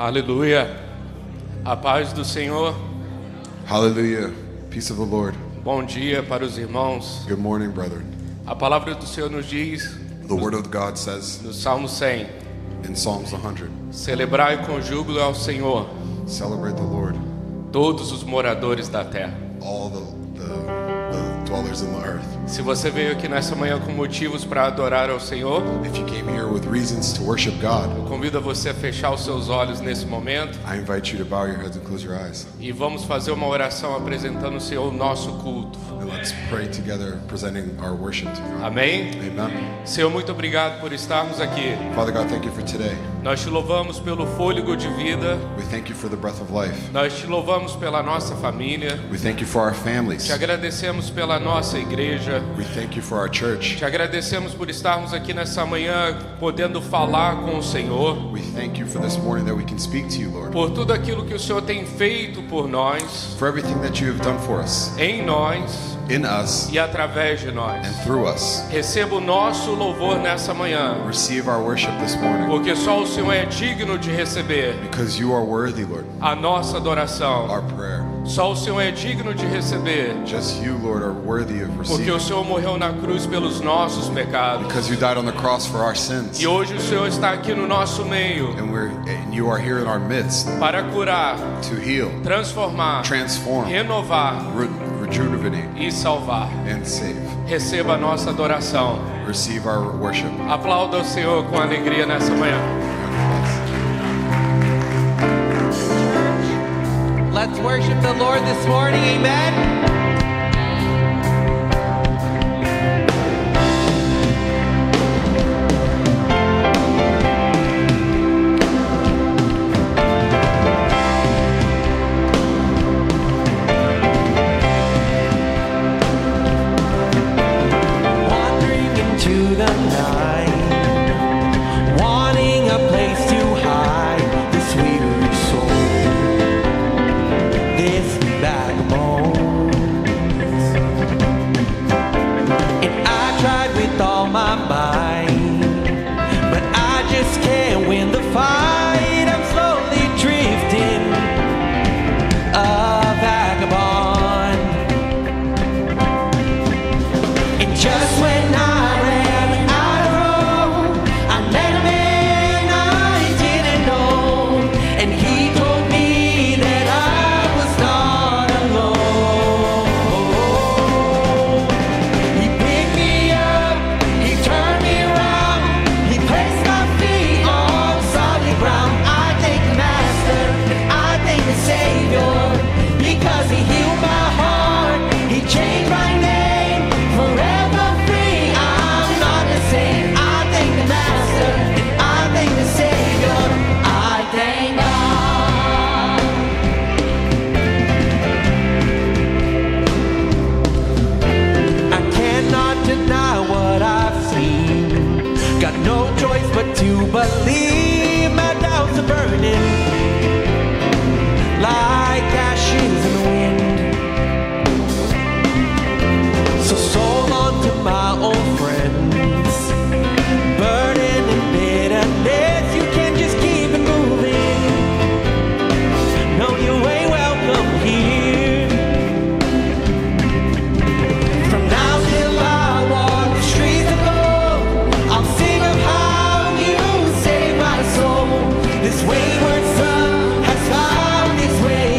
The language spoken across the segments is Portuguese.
Aleluia. A paz do Senhor. Hallelujah. Peace of the Lord. Bom dia para os irmãos. Good morning, brethren. A palavra do Senhor nos diz, The word of God says no Salmo 100, in Psalms 100, celebrai com júbilo ao Senhor celebrate the Lord, todos os moradores da terra. all the dwellers in the earth. Se você veio aqui nessa manhã com motivos para adorar ao Senhor, If you came here with reasons to worship God, eu convido a você a fechar os seus olhos nesse momento I invite you to bow your heads and close your eyes. e vamos fazer uma oração apresentando o Senhor o nosso culto. And let's pray together, presenting our worship to God. Amém? Amen. Senhor, muito obrigado por estarmos aqui. Father God, thank you for today. Nós te louvamos pelo fôlego de vida. We thank you for the breath of life. Nós te louvamos pela nossa família. We thank you for our families. Te agradecemos pela nossa igreja. We thank you for our church. Te agradecemos por estarmos aqui nessa manhã podendo falar com o Senhor. We thank you for this morning that we can speak to you, Lord. Por tudo aquilo que o Senhor tem feito por nós, For everything that you have done for us, em nós in us, e através de nós. and through us. Receba o nosso louvor nessa manhã, Receive our worship this morning, porque só o Senhor é digno de receber because you are worthy, Lord. a nossa adoração. Our prayer. Só o Senhor é digno de receber, Just you, Lord, are worthy of porque receiving, o Senhor morreu na cruz pelos nossos pecados. because you died on the cross for our sins, E hoje o Senhor está aqui no nosso meio and you are here in our midst para curar, to heal, transformar, transform, renovar rejuvenate, e salvar. and save. Receba a nossa adoração. Receive our worship. Aplauda o Senhor com alegria nessa manhã. Let's worship the Lord this morning, amen. Wandering into the night, wanting a place to hide this weary soul, this vagabond. And I tried with all my might, but I just can't win the fight. I'm slowly drifting, a vagabond. And just when I ran out of road, I met a man I didn't know, and he told me that I was not alone. He picked me up, he turned me around, he placed my feet on solid ground. I thank the Master, and I thank the Savior, because he healed my heart, he changed my name, forever free. I'm not the same. I thank the Master, and I thank the Savior. I thank God. I cannot deny what I've seen. Got no choice but to believe. My doubts are burning like ashes in the wind. So sold on to my old friends, burden and bitterness. You can just keep it moving. No, you ain't welcome here. From now till I walk the streets of gold, I'll sing of how you saved my soul. This wayward son has found his way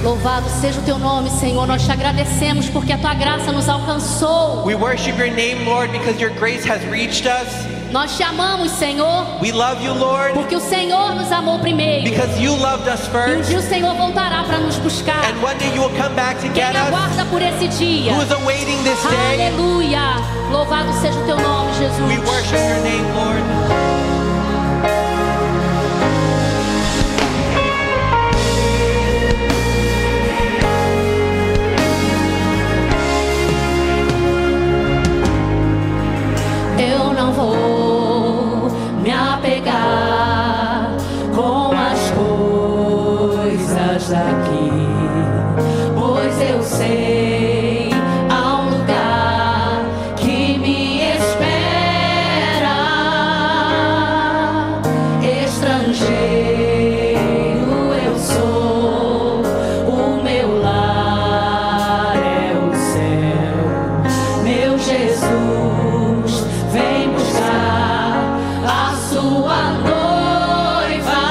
Louvado seja o teu nome, Senhor. Nós te agradecemos porque a tua graça nos alcançou. We worship your name, Lord, because your grace has reached us. Nós te amamos, Senhor, We love you, Lord, porque o Senhor nos amou primeiro. because you loved us E um first. dia o Senhor voltará para nos buscar. And one day you will come back to Quem get us. aguarda por esse dia? Who is awaiting this day? Aleluia. Louvado seja o teu nome, Jesus. We worship your name, Lord. Eu não vou me apegar com as coisas daqui, pois eu sei há um lugar que me espera. Estrangeiro eu sou, o meu lar é o céu. Meu Jesus, vem buscar a sua noiva,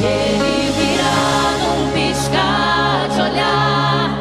e ele virá num piscar de olhar,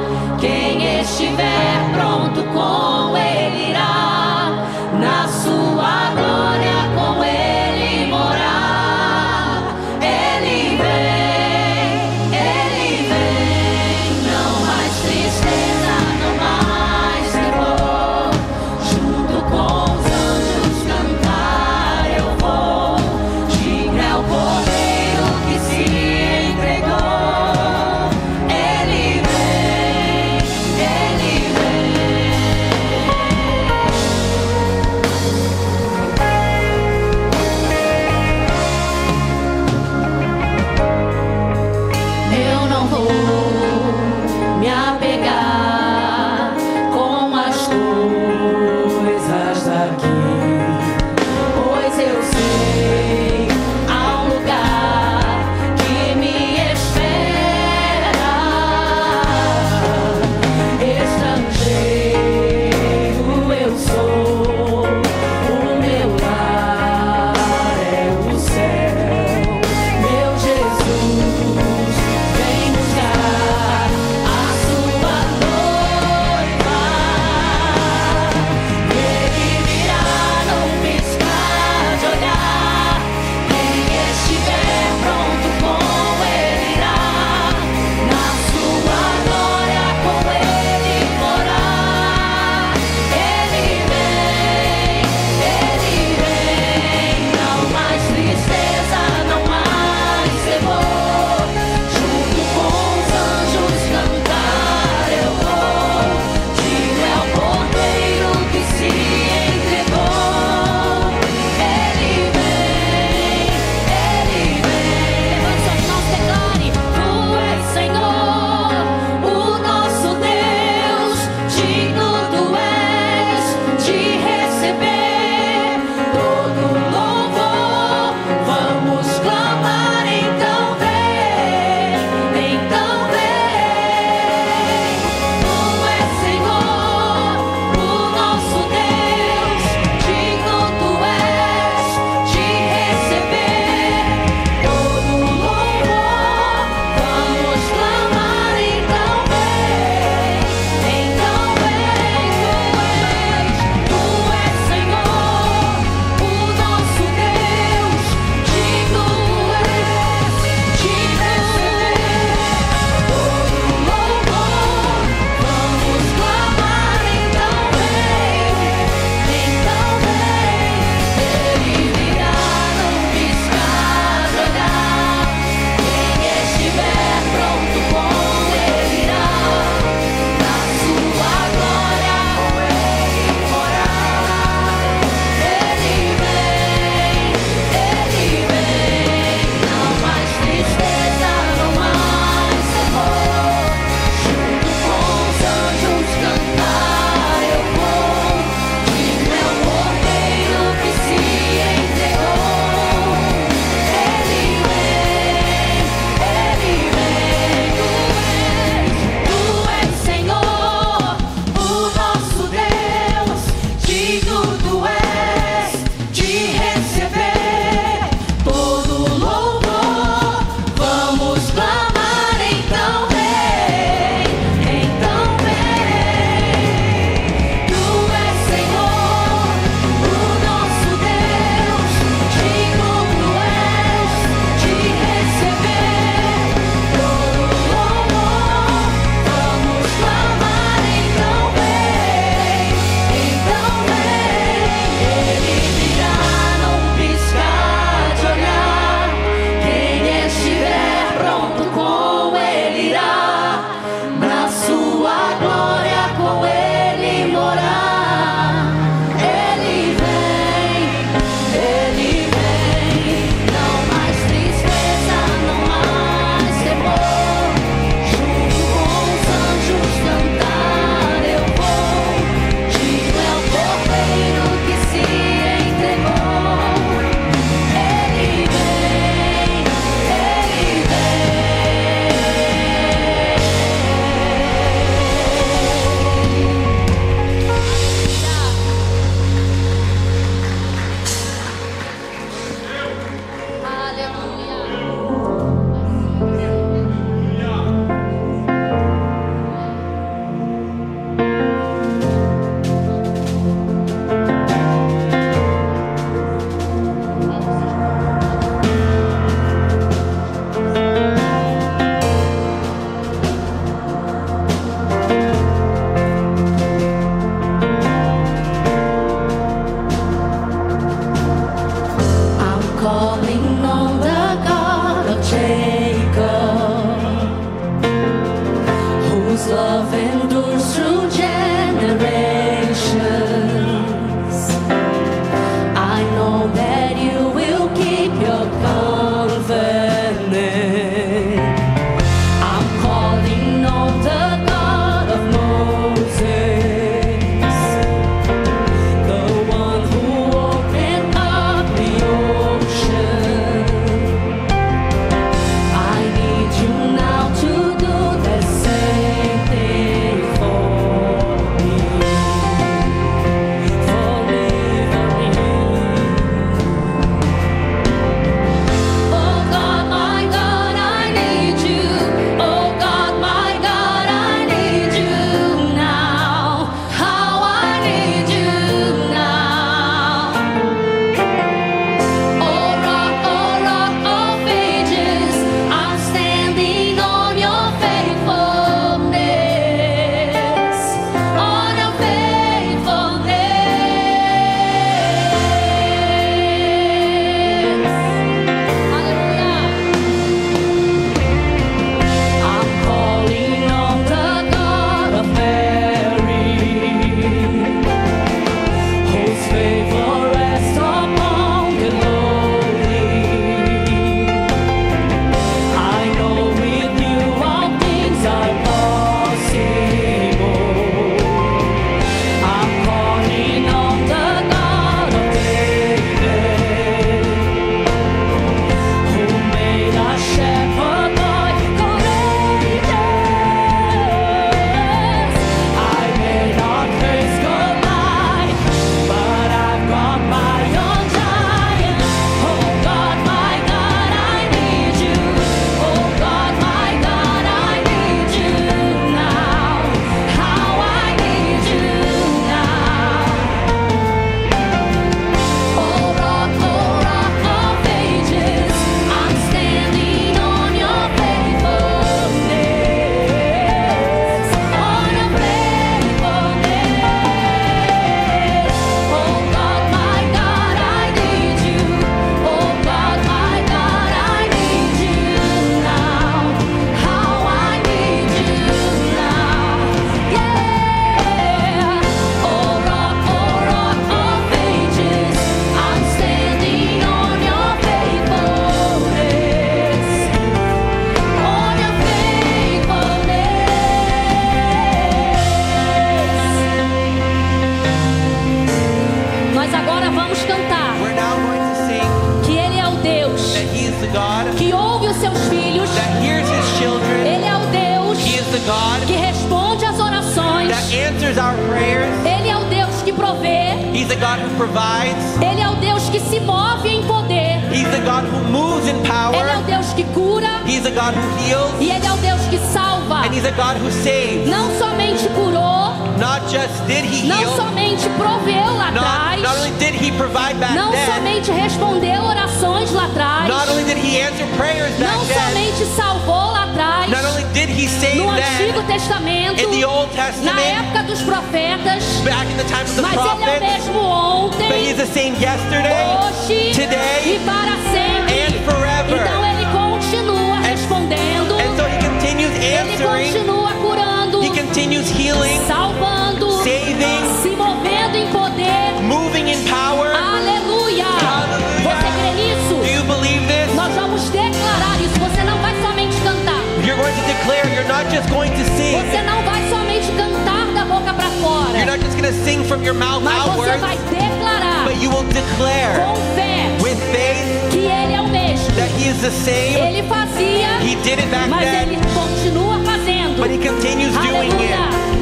answers our prayers. Ele é o Deus que provê. He's a God who provides. Ele é o Deus que se move em poder. He's a God who moves in Ele é power. o Deus que cura. He's a God who heals. E Ele é o Deus que salva. And He's a God who saves. Não somente curou, Not just did He não heal, somente proveu lá atrás, not only did He provide back não then, somente respondeu orações lá atrás, not only did He answer prayers back não then, somente salvou lá atrás, not only did He save no Antigo then, Testamento, in the Old na Testament, época dos profetas, back in the time of the mas Ele é o prophets, mesmo but ontem, He's the same yesterday, hoje today, e para sempre. and forever. Então Ele continua respondendo, And so He continues Ele answering, continua curando, He continues healing, salvando, saving, se movendo em poder. moving in power. Aleluia! Aleluia. Você crê Do nisso? you believe this? Nós vamos declarar isso. Você não vai somente cantar. You're going to declare, you're not just going to sing. Você não vai somente cantar da boca para You're fora. not just going to sing from your mouth Mas você outwards, vai declarar but you will declare com fé with faith que Ele é o mesmo. that He is the same. Ele fazia, He did it back mas then, Ele continua fazendo. but He continues doing Aleluia! it.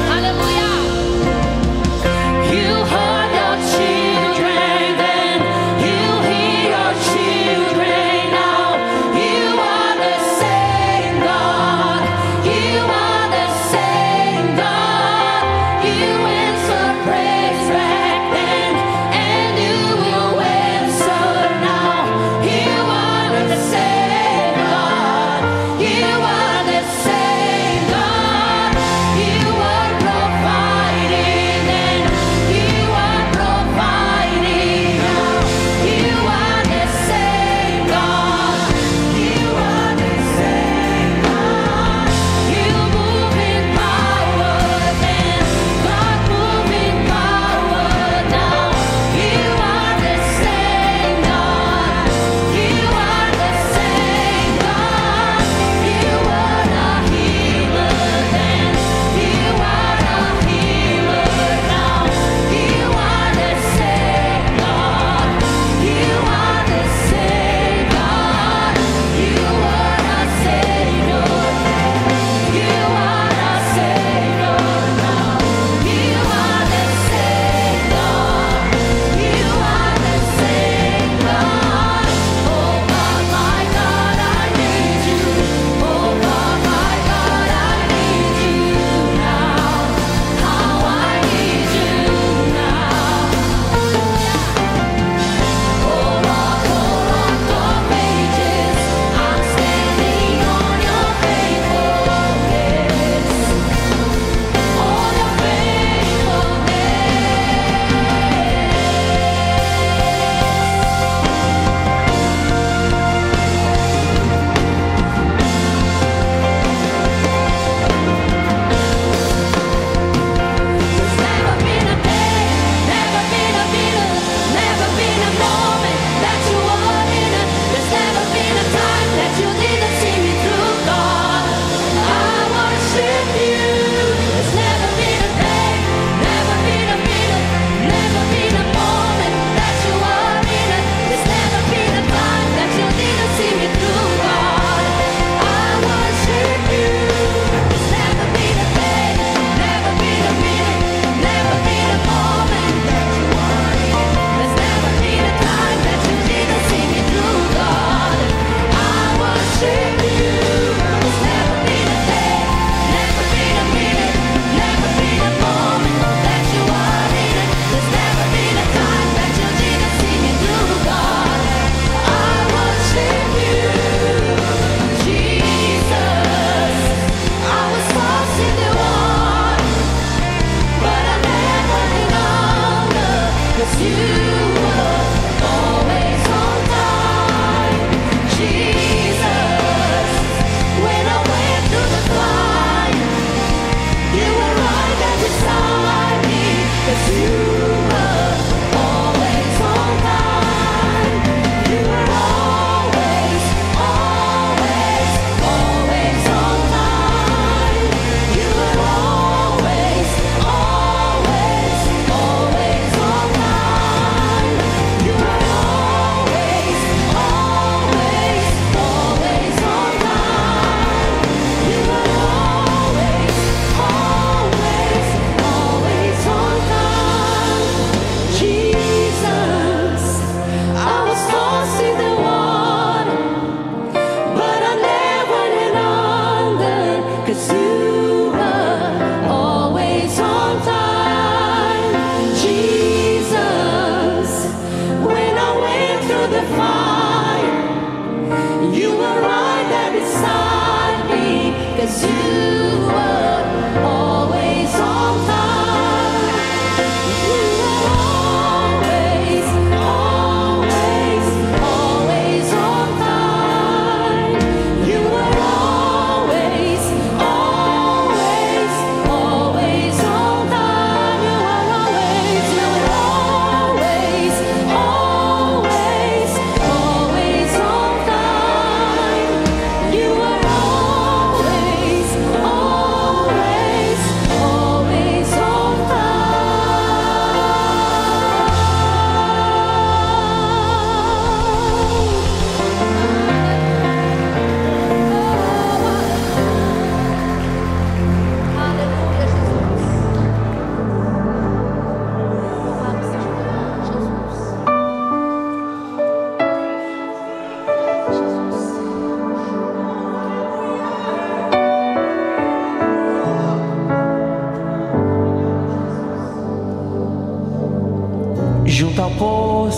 Aleluia! You heard your children then, you hear your children now. You are the same God. You are the same God. You answer praise back then, and you will answer now. You are the same God.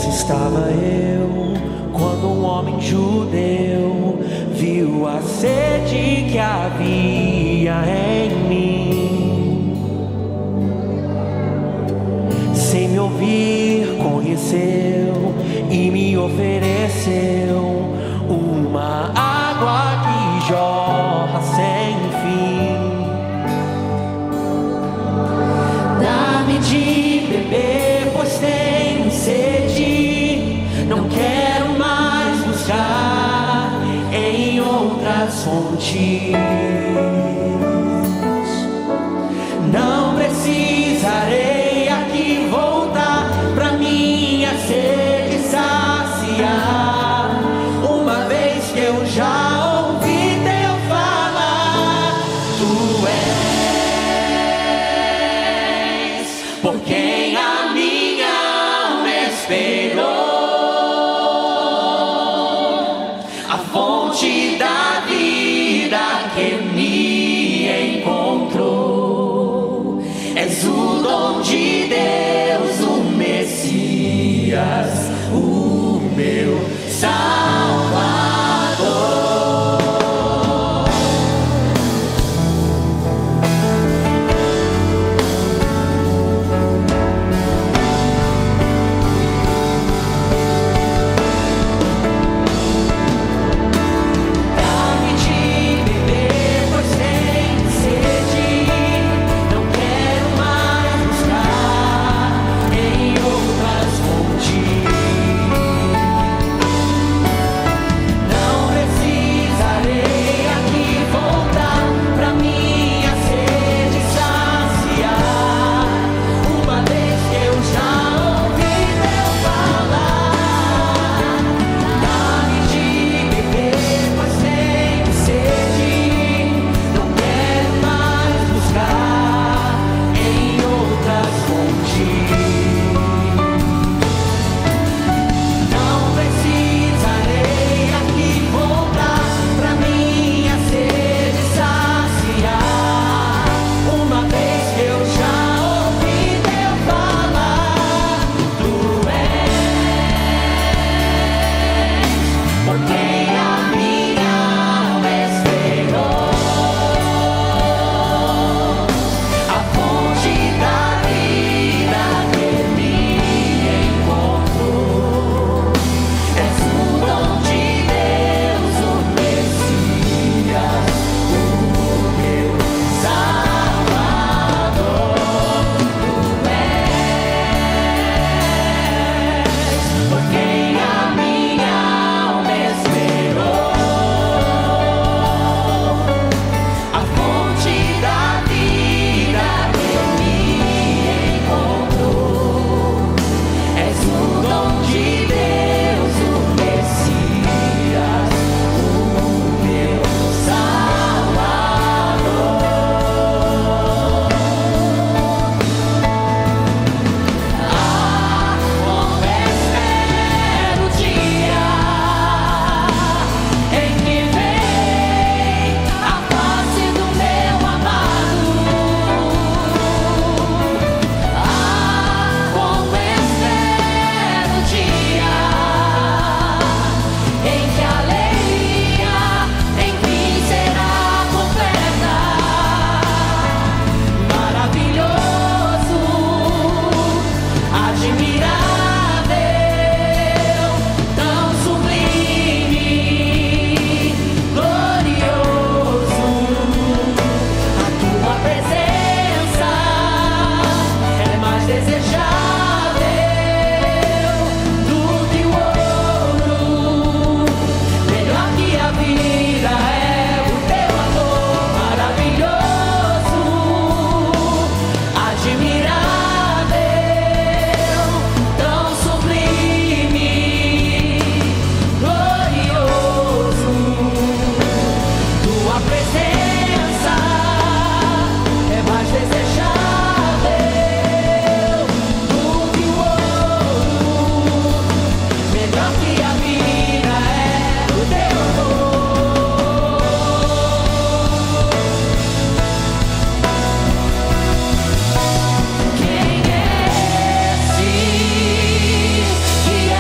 estava eu quando um homem judeu viu a sede que havia em mim. Sem me ouvir, conheceu e me ofereceu uma água que jorra sem fim. Dá-me de beber, pois tenho sede. Não quero mais buscar em outras fontes. Não precisarei aqui voltar pra minha sede saciar, uma vez que eu já ouvi teu falar. Tu és por quem a minha alma esperou, a fonte da vida que me encontrou. És o dom de Deus, o Messias, o meu Salvador. Dá-me de beber, pois tenho sede. Não quero mais buscar em outras fontes. Não precisarei aqui voltar pra minha sede saciar, uma vez que eu já ouvi teu falar. Dá-me de beber, pois tenho sede. Não quero mais buscar em outras fontes. Não precisarei aqui voltar pra minha sede saciar, uma vez que eu já ouvi teu falar. Tu és por quem a minha alma esperou, a fonte da vida que me encontrou. És o dom de Deus, o Messias, o meu Salvador. Tu és por quem a minha alma esperou, a fonte da vida que me encontrou. És o dom de Deus, o Messias, o meu Salvador. Como espero o dia em que vem a face do meu amado. Como espero o dia em que a alegria enfim será completa. Maravilhoso, admirável, tão sublime, glorioso. A tua presença é mais desejável do que o ouro. Melhor que a vida é o teu amor. Maravilhoso, admirável, tão sublime, glorioso. Tua presença é mais desejável do que o ouro. Melhor que a vida é o teu amor. Quem é esse que é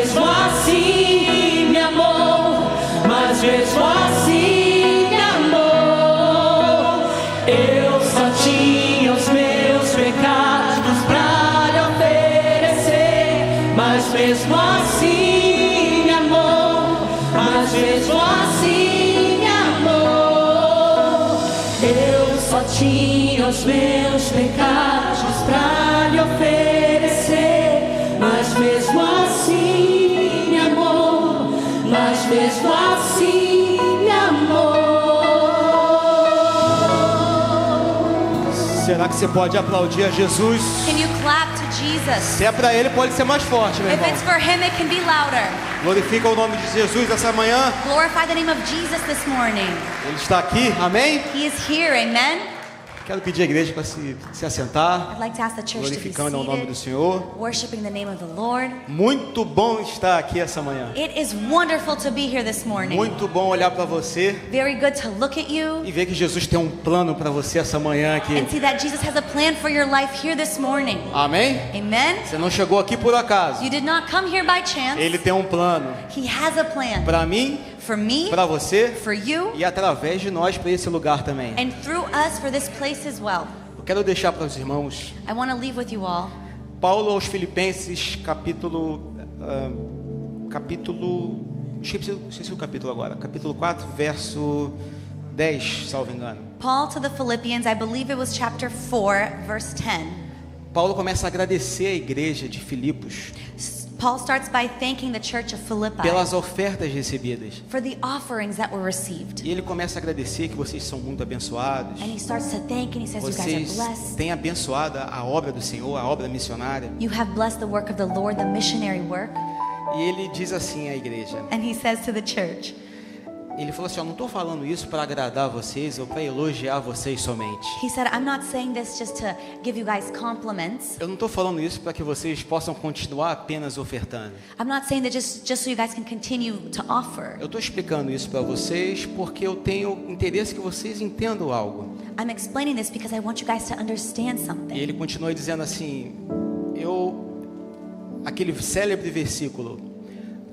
mesmo assim me amou, mas mesmo assim me amou. Eu só tinha os meus pecados pra lhe oferecer, mas mesmo assim me amou, mas mesmo assim me amou. Eu só tinha os meus pecados pra lhe oferecer, mas mesmo assim me amou, mas mesmo assim me amou. Será que você pode aplaudir a Jesus? Can you clap to Jesus? Se é pra Ele, pode ser mais forte, meu If irmão. it's for him, it can be louder. Glorifica o nome de Jesus essa manhã. Glorify the name of Jesus this morning. Ele está aqui, amém? He is here, amen? Quero pedir à igreja para se assentar, I'd like to ask the church to be glorificando o nome do seated, Senhor. worshiping the name of the Lord. Muito bom estar aqui essa manhã. It is wonderful to be here this morning. Muito bom olhar para você Very good to look at you e ver que Jesus tem um plano para você essa manhã aqui. and see that Jesus has a plan for your life here this morning. Amém? Amen? Você não chegou aqui por acaso. You did not come here by chance. Ele tem um plano He has a plan para mim, for me, para você for you, e através de nós para esse lugar também. and through us for this place as well. Eu quero deixar para os irmãos I want to leave with you all. Paulo aos Filipenses, esqueci o capítulo agora, capítulo 4, verso 10, salvo engano. Paul to the Philippians, I believe it was chapter 4, verse 10. Paulo começa a agradecer a igreja de Filipos Paul starts by thanking the church of Philippi pelas ofertas recebidas. for the offerings that were received. E ele começa a agradecer que vocês são muito abençoados. And he starts to thank and he says, you guys Vocês are blessed. têm abençoado a obra do Senhor, a obra missionária. You have blessed the work of the Lord, the missionary work. E ele diz assim à igreja. And he says to the church, Ele falou assim, ó, não estou falando isso para agradar vocês ou para elogiar vocês somente. he said, I'm not saying this just to give you guys compliments. Eu não estou falando isso para que vocês possam continuar apenas ofertando. I'm not saying that just so you guys can continue to offer. Eu estou explicando isso para vocês porque eu tenho interesse que vocês entendam algo. I'm explaining this because I want you guys to understand E something. ele continua dizendo assim, aquele célebre versículo,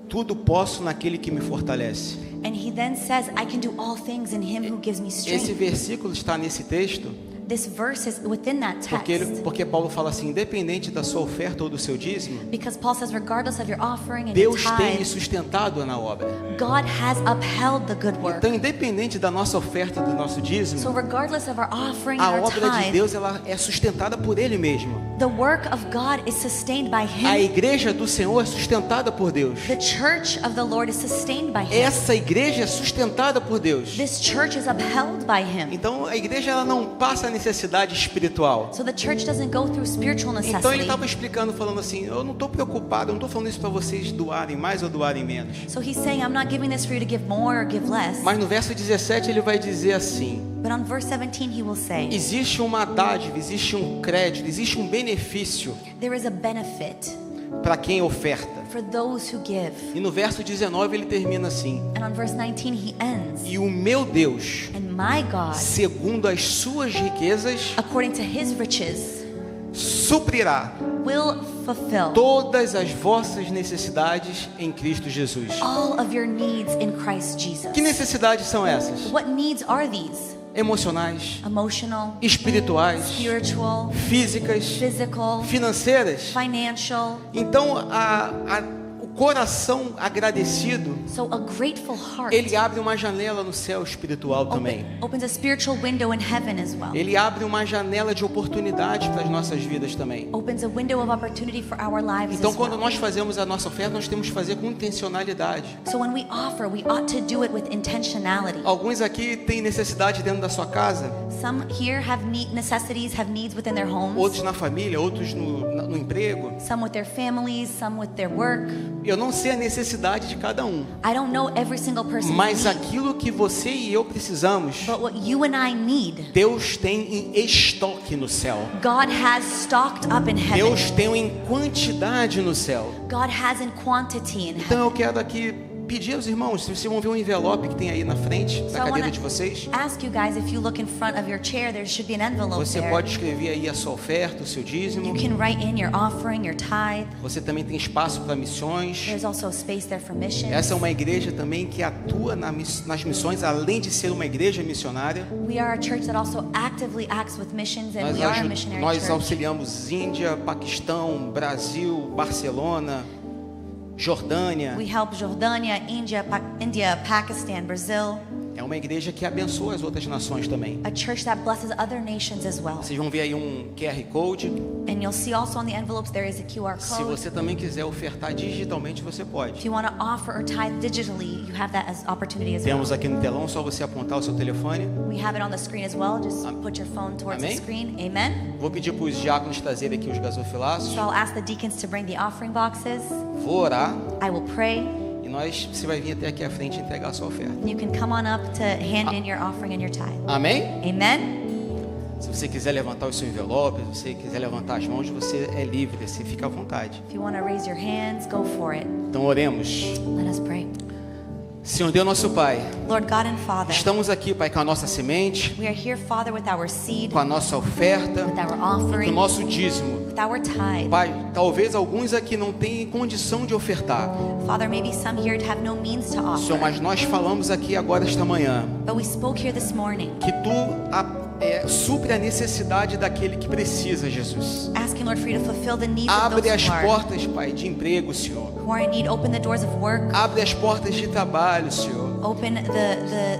tudo posso naquele que me fortalece. And he then says, I can do all things in him who gives me Esse strength. versículo está nesse texto This verse is within that text. porque Paulo fala assim, independente da sua oferta ou do seu dízimo, Because Paul says, regardless of your offering and your Deus tem me tithe, sustentado na obra. God has upheld the good work. Então, independente da nossa oferta, do nosso So dízimo, regardless of our offering and a our obra de tithe, Deus ela é sustentada por Ele mesmo. the work of God is sustained by A him. igreja do Senhor é sustentada por Deus. The church of the Lord is sustained by him. Essa igreja é sustentada por Deus. This church is upheld by him. Então a igreja ela não passa necessidade espiritual. So the church doesn't go through spiritual Então ele necessity. estava explicando, falando assim, eu não estou preocupado, eu não estou falando isso para vocês doarem mais ou doarem menos. So he's saying, I'm not giving this for you to give more or give less. Mas no verso 17 ele vai dizer assim, But on verse 17 he will say, existe uma dádiva, existe um crédito, existe um benefício there is a benefit para quem oferta. for those who give. E no verso 19 ele termina assim, And on verse 19 he ends, e o meu Deus, and my God, segundo as suas riquezas, according to his riches, suprirá will fulfill todas as vossas necessidades em Cristo Jesus. all of your needs in Christ Jesus. Que necessidades são essas? What needs are these? Emocionais, Emotional, espirituais, spiritual, físicas, physical, financeiras. financial. Então, o coração agradecido, So a grateful heart ele abre uma janela no céu espiritual também. opens a spiritual window in heaven as well. Ele abre uma janela de oportunidade para as nossas vidas também. Opens a window of opportunity for our lives Então, as quando well. nós fazemos a nossa oferta, nós temos que fazer com intencionalidade. So when we offer, we ought to do it with intentionality. Alguns aqui têm necessidade dentro da sua casa, Some here have necessities, have needs within their homes. outros na família, outros no emprego. Some with their families, some with their work. Eu não sei a necessidade de cada um, I don't know every single person's mas need, aquilo que você e eu precisamos, but what you and I need, Deus tem em estoque no céu. God has stocked up in heaven. Deus tem em quantidade no céu. God has in quantity in Então heaven. eu quero aqui pedir aos irmãos, se vocês vão ver um envelope que tem aí na frente So da I cadeira wanna de vocês. ask you guys, if you look in front of your chair, there should be an envelope Você there. pode escrever aí a sua oferta, o seu dízimo. You can write in your offering, your tithe. Você também tem espaço para missões. There's also a space there for missions. Essa é uma igreja também que atua nas missões, além de ser uma igreja missionária. We are a church that also actively acts with missions, and we are a missionary Nós church. auxiliamos Índia, Paquistão, Brasil, Barcelona, Jordânia. We help Jordania, India, Pakistan, Brazil. É uma igreja que abençoa as outras nações também. A church that blesses other nations as well. Vocês vão ver aí um QR Code. And you'll see also on the envelopes there is a QR Se code. você também quiser ofertar digitalmente, você If pode. you want to offer or tithe digitally, you have that as opportunity as well. Temos aqui no telão, só você apontar o seu telefone. We have it on the screen as well. Just put your phone towards the Amém? screen. Amen. Vou pedir para os diáconos trazerem aqui os gasofilaços. So I'll ask the deacons to bring the offering boxes. Vou orar I will pray. e você vai vir até aqui à frente e entregar a sua oferta. You can come on up to hand in your offering and your tithe. Amém? Amen. Se você quiser levantar o seu envelope, se você quiser levantar as mãos, você é livre, você fica à vontade. If you want to raise your hands, go for it. Então oremos. Let us pray. Senhor Deus nosso Pai, Lord God and Father, estamos aqui, Pai, com a nossa semente, we are here, Father, with our seed, com a nossa oferta, with our com o offering, nosso dízimo. with our tithe. Pai, talvez alguns aqui não tenham condição de ofertar. Father, maybe some here have no means to Senhor, offer. mas nós falamos aqui agora esta manhã But we spoke here this morning, que Tu supre a necessidade daquele que precisa, Jesus. asking, Lord, for you to fulfill the needs of Abre those as who are, portas, Pai, de emprego, Senhor. who are in need. Open the doors of work. Abre as portas de trabalho, Senhor. Open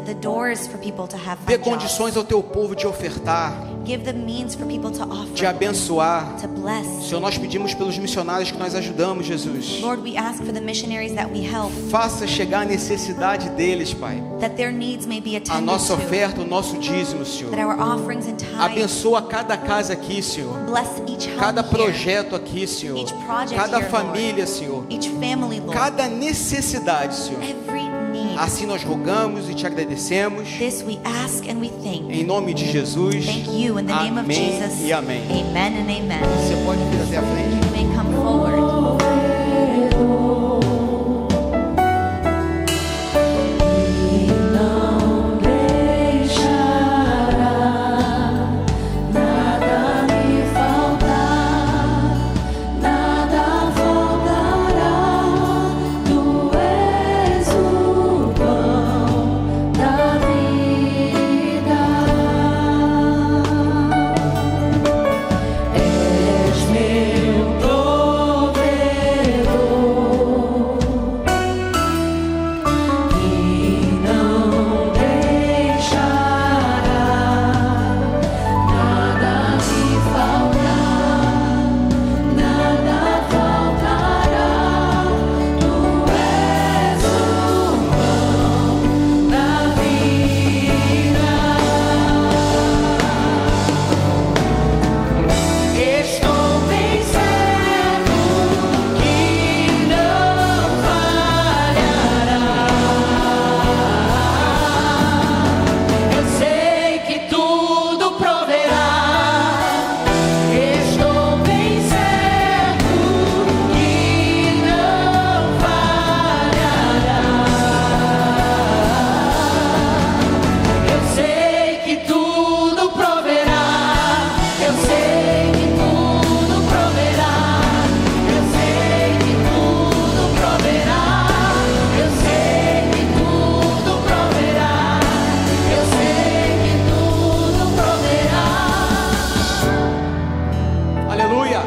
the doors for people to have Dê fun jobs. condições ao Teu povo de ofertar, Give the means for people to de offer, abençoar. to bless. Senhor, nós pedimos pelos missionários que nós ajudamos, Jesus. Lord, we ask for the missionaries that we help, Faça chegar a necessidade deles, Pai. that their needs may be A attended nossa to, oferta, o nosso dízimo, Senhor. that our offerings and tithes Abençoa cada casa aqui, Senhor. bless each home Cada here, projeto aqui, Senhor. each project Cada here, família, Lord, Senhor. each family, Lord, Cada necessidade, Senhor. every need. Assim nós rogamos e te agradecemos. This we ask and we thank. Em nome de Jesus. Thank you in the name of Amém Jesus. e amém. Amen and amen. Você pode vir até a frente. You may come forward. Nada me faltar, nada faltará. Tu és o pão da vida. És meu provedor e não deixará nada me faltar, nada faltará. Tu és o pão da vida. Estou bem certo que não falhará. Eu sei que tudo proverá. Estou bem certo que não falhará. Eu sei que tudo proverá. Eu sei que tudo proverá. Eu sei que tudo proverá. Eu sei que tudo proverá. Eu sei que tudo proverá. Aleluia.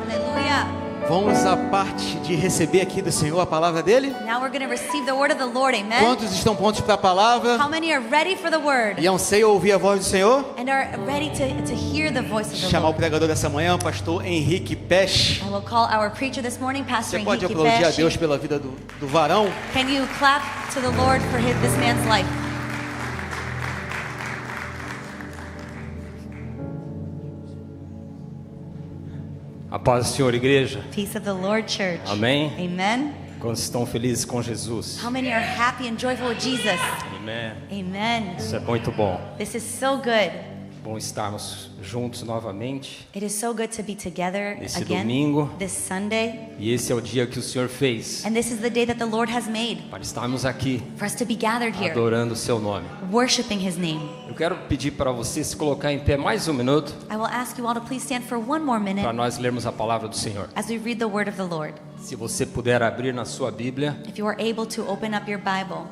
Hallelujah. Vamos à parte de receber aqui do Senhor a palavra dele. Now we're going to receive the word of the Lord. Amen. Quantos estão prontos para a palavra? How many are ready for the word E anseiam ouvir a voz do Senhor? and are ready to hear the voice of the Chamar o Lord? pregador dessa manhã, o pastor Henrique Pesch. I will call our preacher this morning, Pastor Você pode Henrique aplaudir a Pesce. Deus pela vida do varão? Can you clap to the Lord for this man's life? A paz do Senhor, igreja. Peace of the Lord, church. Amém. Amen. Quantos estão felizes com Jesus? How many are happy and joyful with Jesus? Amém. Amen. Isso é muito bom. This is so good. Bom estarmos juntos novamente. It is so good to be together Nesse again domingo. this Sunday. E esse é o dia que o Senhor fez And this is the day that the Lord has made para estarmos aqui for us to be gathered here, adorando o seu nome. worshiping His name. Eu quero pedir para você se colocar em pé mais um minuto I will ask you all to please stand for one more minute para nós lermos a palavra do Senhor. as we read the word of the Lord. Se você puder abrir na sua Bíblia, If you are able to open up your Bible,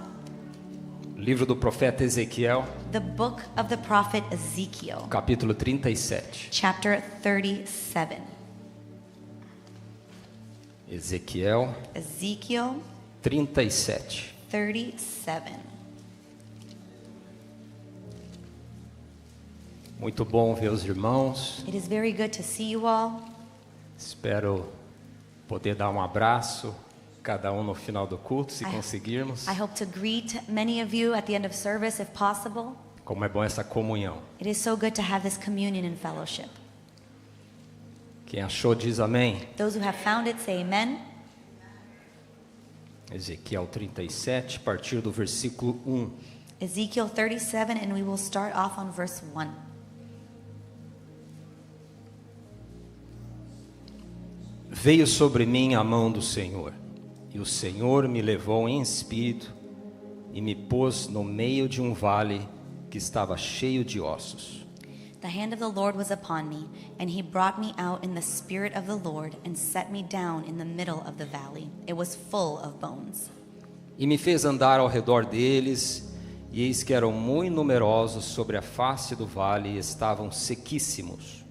livro do profeta Ezequiel, the book of the prophet Ezekiel, capítulo 37. chapter 37. Ezequiel Ezekiel 37. 37. Muito bom ver os irmãos. It is very good to see you all. Espero poder dar um abraço cada um no final do culto, se conseguirmos. I hope to greet many of you at the end of service if possible. Como é bom essa comunhão. It is so good to have this communion and fellowship. Quem achou diz amém. Those who have found it say amen. Ezequiel 37, a partir do versículo 1. Ezekiel 37, and we will start off on verse 1. Veio sobre mim a mão do Senhor, e o Senhor me levou em espírito e me pôs no meio de um vale que estava cheio de ossos. The hand of the Lord was upon me, and He brought me out in the spirit of the Lord and set me down in the middle of the valley. It was full of bones. E me fez andar ao redor deles, e eis que eram muito numerosos sobre a face do vale e estavam sequíssimos.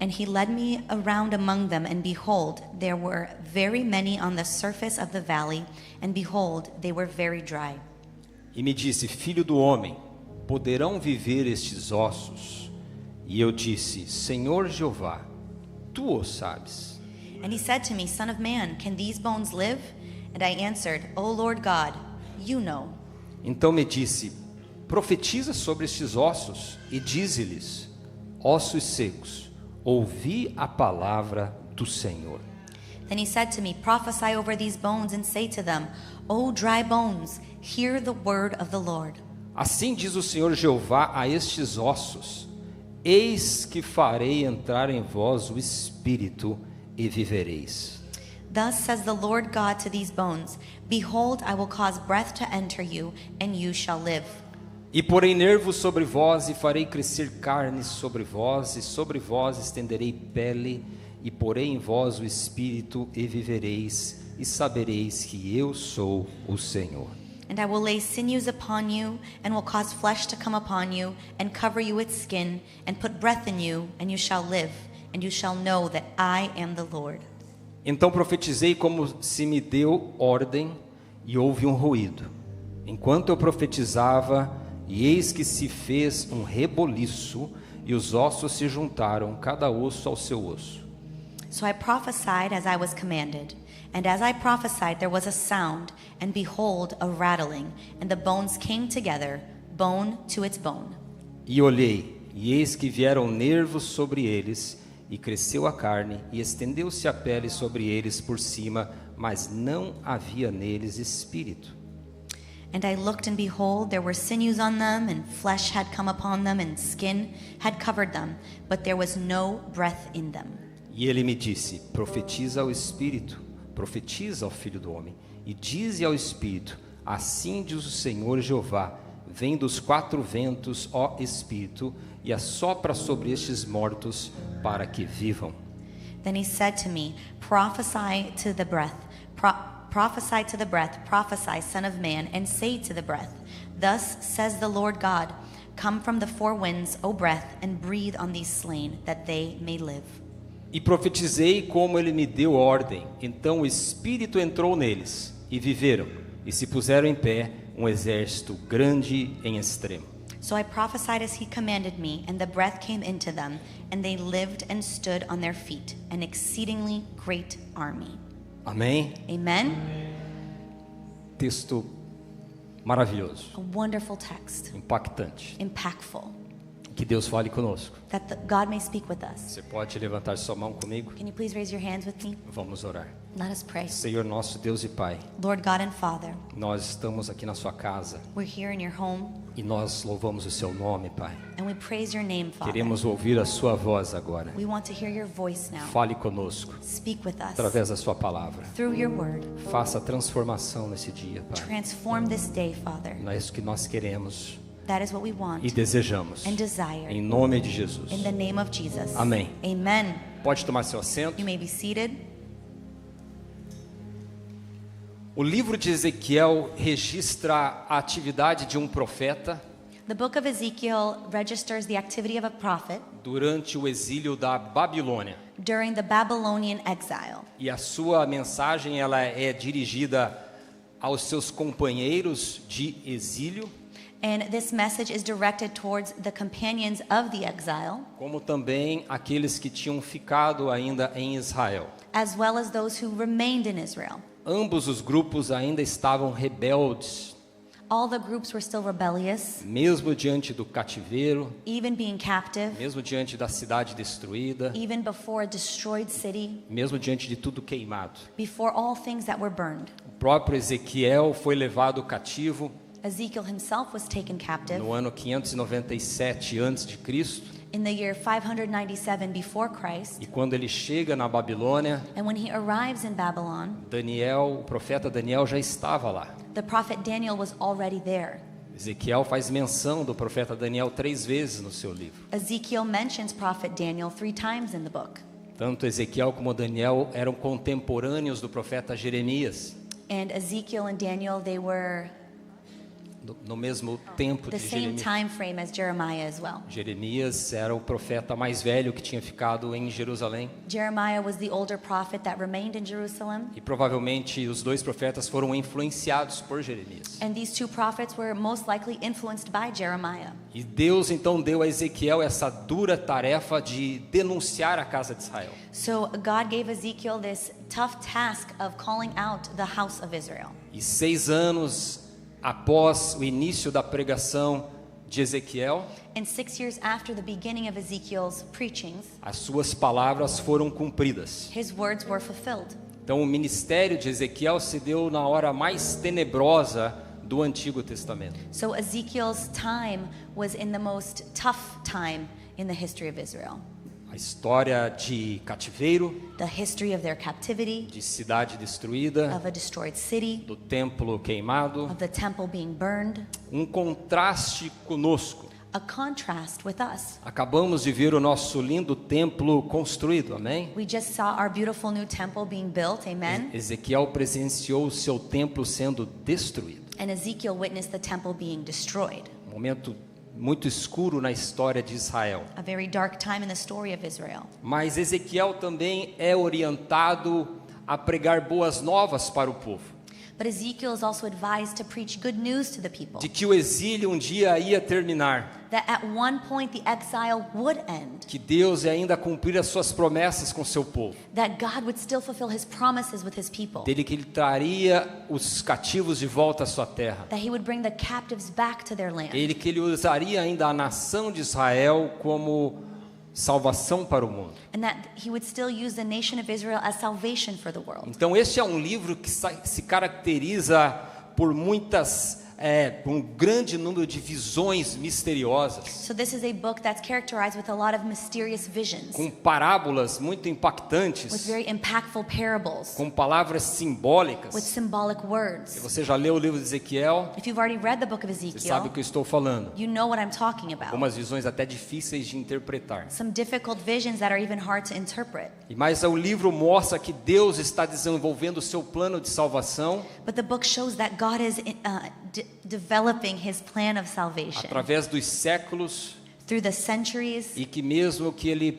And He led me around among them, and behold, there were very many on the surface of the valley, and behold, they were very dry. E me disse: Filho do homem, poderão viver estes ossos? E eu disse: Senhor Jeová, tu o sabes. And He said to me, Son of man, can these bones live? And I answered, O Lord God, you know. Então me disse: Profetiza sobre estes ossos e dize-lhes: Ossos secos, ouvi a palavra do Senhor. Then He said to me, Prophesy over these bones and say to them, O dry bones, hear the word of the Lord. Assim diz o Senhor Jeová a estes ossos: Eis que farei entrar em vós o espírito e vivereis. Thus says the Lord God to these bones, Behold, I will cause breath to enter you, and you shall live. E porei nervos sobre vós, e farei crescer carne sobre vós, e sobre vós estenderei pele, e porei em vós o espírito, e vivereis, e sabereis que eu sou o Senhor. And I will lay sinews upon you, and will cause flesh to come upon you, and cover you with skin, and put breath in you, and you shall live, and you shall know that I am the Lord. Então profetizei como se me deu ordem, e houve um ruído. Enquanto eu profetizava, e eis que se fez um reboliço, e os ossos se juntaram, cada osso ao seu osso. So I prophesied as I was commanded. And as I prophesied, there was a sound, and behold, a rattling, and the bones came together, bone to its bone. E olhei, e eis que vieram nervos sobre eles, e cresceu a carne, e estendeu-se a pele sobre eles por cima, mas não havia neles espírito. And I looked, and behold, there were sinews on them, and flesh had come upon them, and skin had covered them, but there was no breath in them. E ele me disse: Profetiza ao espírito, profetiza ao filho do homem, e dize ao espírito: Assim diz o Senhor Jeová: Vem dos quatro ventos, ó espírito, e assopra sobre estes mortos, para que vivam. Then he said to me, Prophesy to the breath, prophesy to the breath, prophesy, Son of man, and say to the breath, Thus says the Lord God, Come from the four winds, O breath, and breathe on these slain, that they may live. E profetizei como ele me deu ordem. Então o espírito entrou neles, e viveram, e se puseram em pé, um exército grande em extremo. So I prophesied as he commanded me, and the breath came into them, and they lived and stood on their feet, an exceedingly great army. Amém? Amen? Texto maravilhoso, A wonderful text, impactante. impactful. Que Deus fale conosco. that God may speak with us. Você pode levantar sua mão comigo? Can you please raise your hands with me? Vamos orar. Let us pray. Senhor nosso Deus e Pai, Lord God and Father, nós estamos aqui na sua casa we're here in your home e nós louvamos o seu nome, Pai. and we praise your name, Father. Queremos ouvir a sua voz agora. We want to hear your voice now. Fale conosco Speak with us através da sua palavra. through your word. Faça a transformação nesse dia, Pai. Transform this day, Father. É isso que nós queremos That is what we want e desejamos. and desire. Em nome de Jesus. In the name of Jesus. Amém. Amen. Pode tomar seu assento. You may be seated. O livro de Ezequiel registra a atividade de um profeta The book of Ezekiel registers the activity of a prophet durante o exílio da Babilônia. during the Babylonian exile. E a sua mensagem ela é dirigida aos seus companheiros de exílio, And this message is directed towards the companions of the exile, como também aqueles que tinham ficado ainda em Israel. as well as those who remained in Israel. Ambos os grupos ainda estavam rebeldes, All the groups were still rebellious, mesmo diante do cativeiro, even being captive, mesmo diante da cidade destruída, even before a destroyed city, mesmo diante de tudo queimado. before all things that were burned. O próprio Ezequiel foi levado cativo Ezekiel himself was taken captive no ano 597 a.C. in the year 597 before Christ. E quando ele chega na Babilônia, And when he arrives in Babylon, Daniel, o profeta Daniel já estava lá. the prophet Daniel was already there. Ezequiel faz menção do profeta Daniel 3 vezes no seu livro. Ezekiel mentions prophet Daniel 3 times in the book. Tanto Ezequiel como Daniel eram contemporâneos do profeta Jeremias, And Ezekiel and Daniel, they were no mesmo tempo the de same Jeremias. time frame as Jeremiah as well. Jeremias era o profeta mais velho que tinha ficado em Jerusalém. Jeremiah was the older prophet that remained in Jerusalem. E provavelmente os dois profetas foram influenciados por Jeremias. And these two prophets were most likely influenced by Jeremiah. E Deus então deu a Ezequiel essa dura tarefa de denunciar a casa de Israel. So God gave Ezekiel this tough task of calling out the house of Israel. E 6 anos após o início da pregação de Ezequiel, And 6 years after the beginning of Ezekiel's preachings, as suas palavras foram cumpridas. his words were fulfilled. Então o ministério de Ezequiel se deu na hora mais tenebrosa do Antigo Testamento. So Ezekiel's time was in the most tough time in the history of Israel. A história de cativeiro, The history of their captivity, de cidade destruída, of a destroyed city, do templo queimado, of the temple being burned, um contraste conosco. a contrast with us. Acabamos de ver o nosso lindo templo construído, amém? We just saw our beautiful new temple being built, amen? Ezequiel presenciou o seu templo sendo destruído. And Ezekiel witnessed the temple being destroyed. Um momento muito escuro na história de Israel. A very dark time in the story of Israel. Mas Ezequiel também é orientado a pregar boas novas para o povo, But Ezekiel is also advised to preach good news to the people. de que o exílio um dia ia terminar, That at one point the exile would end. que Deus ia ainda cumprir as suas promessas com seu povo, That God would still fulfill his promises with his people. dele que ele traria os cativos de volta à sua terra, That he would bring the captives back to their land. ele que ele usaria ainda a nação de Israel como salvação para o mundo. And that he would still use the nation of Israel as salvation for the world. Então este é um livro que se caracteriza por um grande número de visões misteriosas, So this is a book that's characterized with a lot of mysterious visions, com parábolas muito with impactantes, very impactful parables, com palavras with simbólicas. symbolic Se words. você já leu o livro de Ezequiel, If you've already read the book of você sabe o Ezekiel, que eu estou falando. you know what I'm talking about. Algumas visões até difíceis de interpretar. Some difficult visions that are even hard to interpret. Mas o livro mostra que Deus está desenvolvendo o seu plano de salvação But the book shows that God is developing his plan of salvation através dos séculos, through the centuries, e que mesmo que ele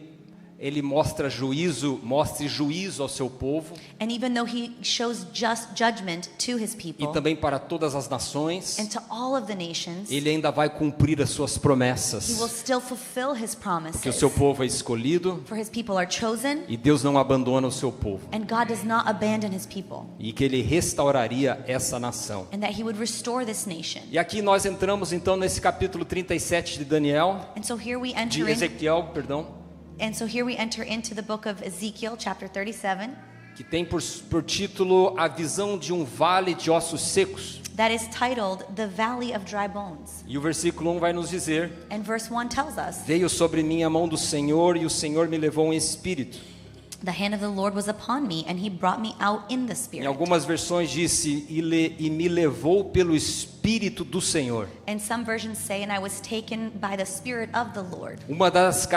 ele mostre juízo ao seu povo And even though he shows just judgment to his e people também para todas as nações, and to all of the nations, ele ainda vai cumprir as suas he will promessas, still fulfill his que o promises. seu povo é escolhido For his people are chosen, e Deus não abandona o seu povo, and God does not abandon his people, e que ele restauraria essa nação. and that he would restore this nation. E aqui nós entramos então nesse capítulo 37 de Daniel, And so here we de enter in, Ezequiel, perdão, and so here we enter into the book of Ezekiel, chapter 37, que tem por título a visão de um vale de ossos secos. that is titled The Valley of Dry Bones. E o versículo 1 vai nos dizer: And verse 1 tells us, veio sobre mim a mão do Senhor e o Senhor me levou em espírito. the hand of the Lord was upon me, and he brought me out in the Em spirit. algumas versões disse e me levou pelo espírito do Senhor. And some versions say, and I was taken by the spirit of the Lord. Uma das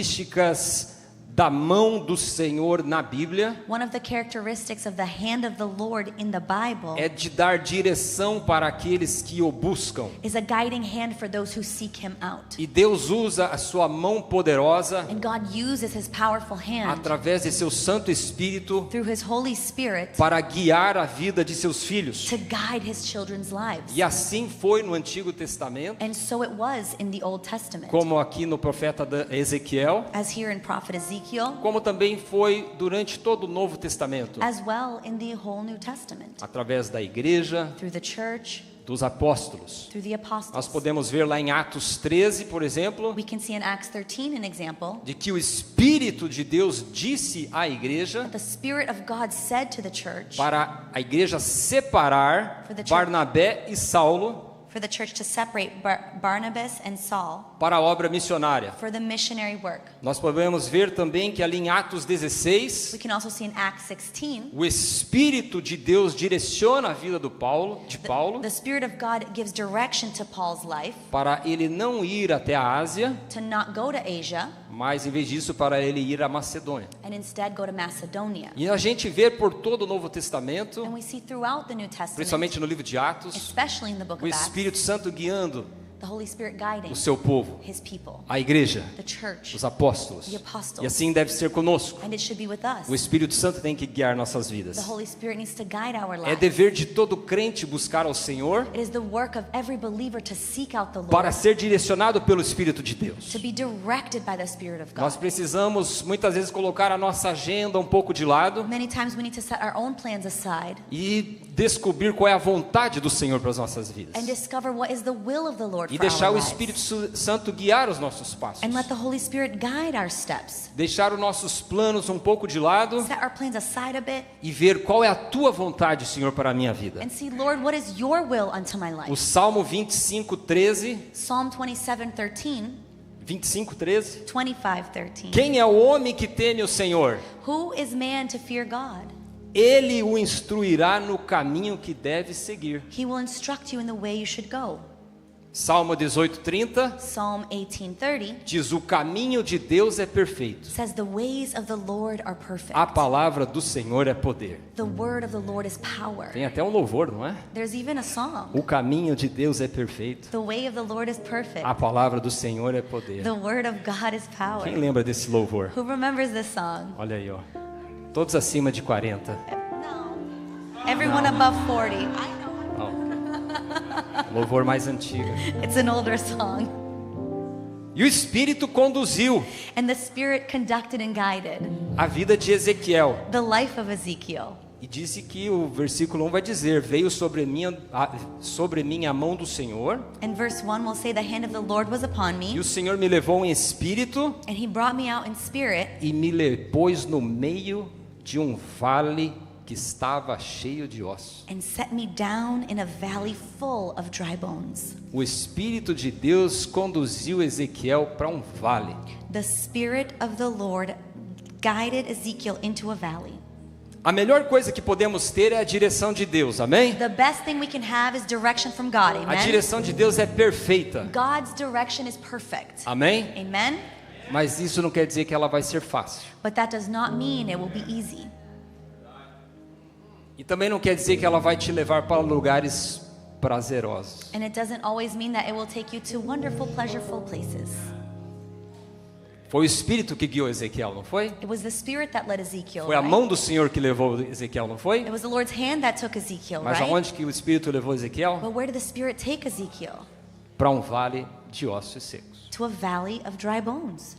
características da mão do Senhor na Bíblia One of the characteristics of the hand of the Lord in the Bible é de dar direção para aqueles que o buscam. is a guiding hand for those who seek him out. E Deus usa a sua mão poderosa And God uses his powerful hand através de seu Santo Espírito through his Holy Spirit para guiar a vida de seus filhos. to guide his children's lives. E assim foi no Antigo Testamento, And so it was in the Old Testament, como aqui no profeta Ezequiel, as here in prophet Ezekiel, como também foi durante todo o Novo Testamento, as well in the whole New Testament, através da igreja, through the church, dos apóstolos. through the Nós apostles. podemos ver lá em Atos 13, por exemplo, We can see in Acts 13 an example. de que o Espírito de Deus disse à igreja The Spirit of God said to the church, para a igreja separar For the church. Barnabé e Saulo for the church to separate Barnabas and Saul para a obra missionária. for the missionary work. Nós podemos ver também que ali em Atos 16, We can also see in Acts 16, o Espírito de Deus direciona a vida de Paulo, the Spirit of God gives direction to Paul's life para ele não ir até a Ásia, to not go to Asia, mas em vez disso para ele ir à Macedônia. and instead go to Macedonia. E a gente vê por todo o Novo Testamento, And we see throughout the New Testament, principalmente no livro de Atos, especially in the book o of Acts, Espírito Santo guiando the Holy Spirit guiding o seu povo, his people, a igreja, the church, os apóstolos. The apostles. E assim deve ser conosco. and it should be with us. O Espírito Santo tem que guiar nossas The vidas. Holy Spirit needs to guide our É lives. dever de todo crente buscar ao Senhor It is the work of every believer to seek out the Lord, para ser direcionado pelo Espírito de Deus. to be directed by the Spirit of Nós God. precisamos muitas vezes colocar a nossa agenda um pouco de lado Many times we need to set our own plans aside e descobrir qual é a vontade do Senhor para as nossas vidas. and discover what is the will of the Lord E for deixar our o lives. Espírito Santo guiar os nossos passos. And let the Holy Spirit guide our steps. Deixar os nossos planos um pouco de lado Set our plans aside a bit e ver qual é a tua vontade, Senhor, para a minha vida. and see, Lord, what is your will unto my life? O Salmo 25:13, Psalm 27:13, 25:13. 25:13. Quem é o homem que teme o Senhor? Who is man to fear God? Ele o instruirá no caminho que deve seguir. He will instruct you in the way you should go. Salmo 18:30 Psalm 18:30 diz: o caminho de Deus é perfeito. says, the ways of the Lord are perfect. A palavra do Senhor é poder. The word of the Lord is power. Tem até um louvor, não é? There's even a song. O caminho de Deus é perfeito. The way of the Lord is perfect. A palavra do Senhor é poder. The word of God is power. Quem lembra desse louvor? Who remembers this song? Olha aí, ó. Todos acima de 40. Everyone above 40. I know. Louvor mais antigo. It's an older song. E o Espírito conduziu And the Spirit conducted and guided a vida de Ezequiel. the life of Ezekiel. E disse que o versículo 1 vai dizer: veio sobre mim a mão do Senhor, And verse 1 will say, the hand of the Lord was upon e me, o Senhor me levou em espírito and he brought me out in spirit, e me pôs no meio de um vale que estava cheio de ossos. and set me down in a valley full of dry bones. O Espírito de Deus conduziu Ezequiel para um vale. The Spirit of the Lord guided Ezekiel into a valley. A melhor coisa que podemos ter é a direção de Deus, amém? The best thing we can have is direction from God, A amen? direção de Deus é perfeita, God's direction is perfect, amém? amen? Mas isso não quer dizer que ela vai ser fácil. But that does not mean it will be easy. E também não quer dizer que ela vai te levar para lugares prazerosos. And it doesn't always mean that it will take you to wonderful, pleasureful places. Foi o Espírito que guiou Ezequiel, não foi? It was the Spirit that led Ezekiel, Foi a right? mão do Senhor que levou Ezequiel, não foi? It was the Lord's hand that took Ezekiel, Mas right? aonde que o Espírito levou Ezequiel? But where did the Spirit take Ezekiel? Para um vale de ossos secos. To a valley of dry bones.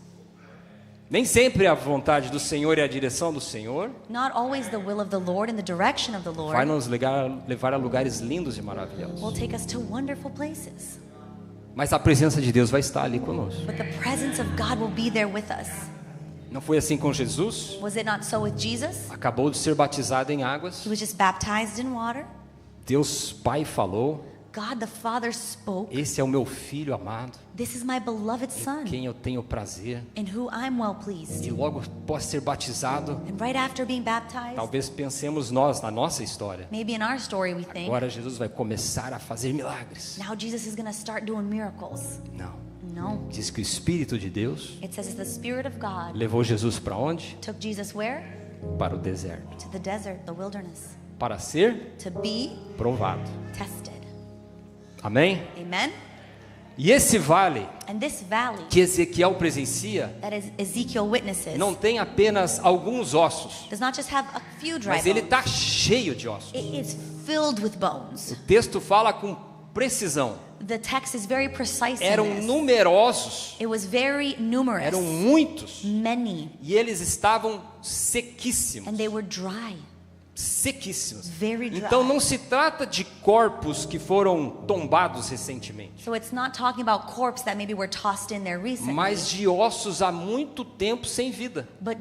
Nem sempre a vontade do Senhor e a direção do Senhor Not always the will of the Lord and the direction of the Lord vai nos levar a lugares lindos e maravilhosos. will take us to wonderful places. Mas a presença de Deus vai estar ali conosco. But the presence of God will be there with us. Não foi assim com Jesus? Was it not so with Jesus? Acabou de ser batizado em águas. He was just baptized in water. Deus Pai falou: God the Father spoke, esse é o meu filho amado, "This is my beloved Son, quem eu tenho prazer. in who I'm well pleased." E logo após ser batizado, And right after being baptized, talvez pensemos nós na nossa história. maybe in our story we think, Agora Jesus vai começar a fazer milagres. now Jesus is going to start doing miracles. Não. No. Diz que o Espírito de Deus It says the Spirit of God levou Jesus para onde? took Jesus where? Para o deserto. To the desert, the wilderness, Para ser to be provado. tested. Amém? Amen? E esse vale And this valley que Ezequiel presencia that is Ezekiel witnesses não tem apenas alguns ossos, does not just have a few dry mas ele bones. está cheio de ossos. It is filled with bones. O texto fala com precisão. The text is very precise in Eram this. numerosos, It was very numerous, eram muitos, many, e eles estavam sequíssimos. and they were dry. Sequíssimos. Very dry. Então não se trata de corpos que foram tombados recentemente, So it's not talking about corpses that maybe were tossed in there recently, mas de ossos há muito tempo sem vida, but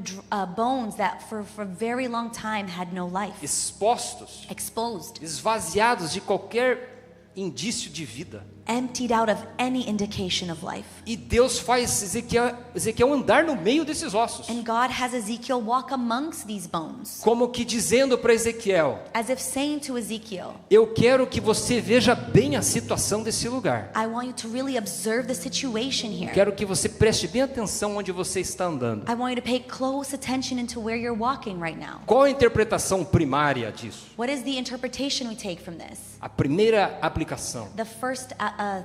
bones that for a very long time had no life, expostos, exposed, esvaziados de qualquer indício de vida. emptied out of any indication of life. E Deus faz Ezequiel andar no meio desses ossos, And God has Ezekiel walk amongst these bones, como que dizendo para Ezequiel: as if saying to Ezekiel, eu quero que você veja bem a situação desse lugar. I want you to really observe the situation here. Quero que você preste bem atenção onde você está andando. I want you to pay close attention into where you're walking right now. Qual a interpretação primária disso? What is the interpretation we take from this? A primeira aplicação The first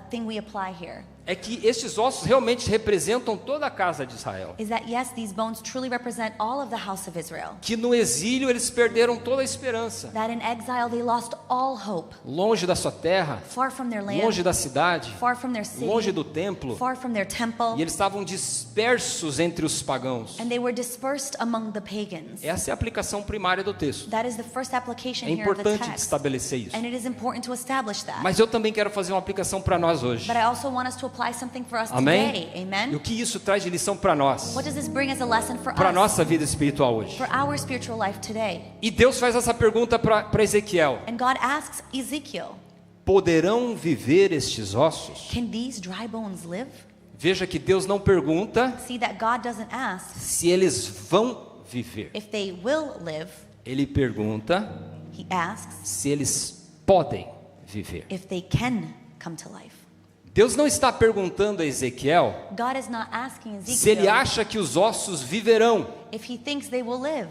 thing we apply here é que estes ossos realmente representam toda a casa de Israel. is that yes, these bones truly represent all of the house of Israel. Que no exílio eles perderam toda a esperança. That in exile they lost all hope, Longe da sua terra, far from their land, longe da cidade, far from their city, longe do templo. far from their temple, E eles estavam dispersos entre os pagãos. and they were dispersed among the pagans. Essa é a aplicação primária do texto. That is the first application É here of the importante text. estabelecer isso. And it is important to establish that. Mas eu também quero fazer uma aplicação para nós hoje. But I also want us to apply something for us Amém? today. E Amen? o que isso traz de lição para nós? What does this bring as a lesson for Para a us? nossa vida espiritual hoje. For our spiritual life today. E Deus faz essa pergunta para Ezequiel: And God asks Ezekiel, poderão viver estes ossos? can these dry bones live? Veja que Deus não pergunta See that God doesn't ask se eles vão viver. if they will live. Ele pergunta He asks se eles podem viver. if they can come to life. Deus não está perguntando a Ezequiel God is not asking se ele Ezekiel acha que os ossos viverão. if he thinks they will live.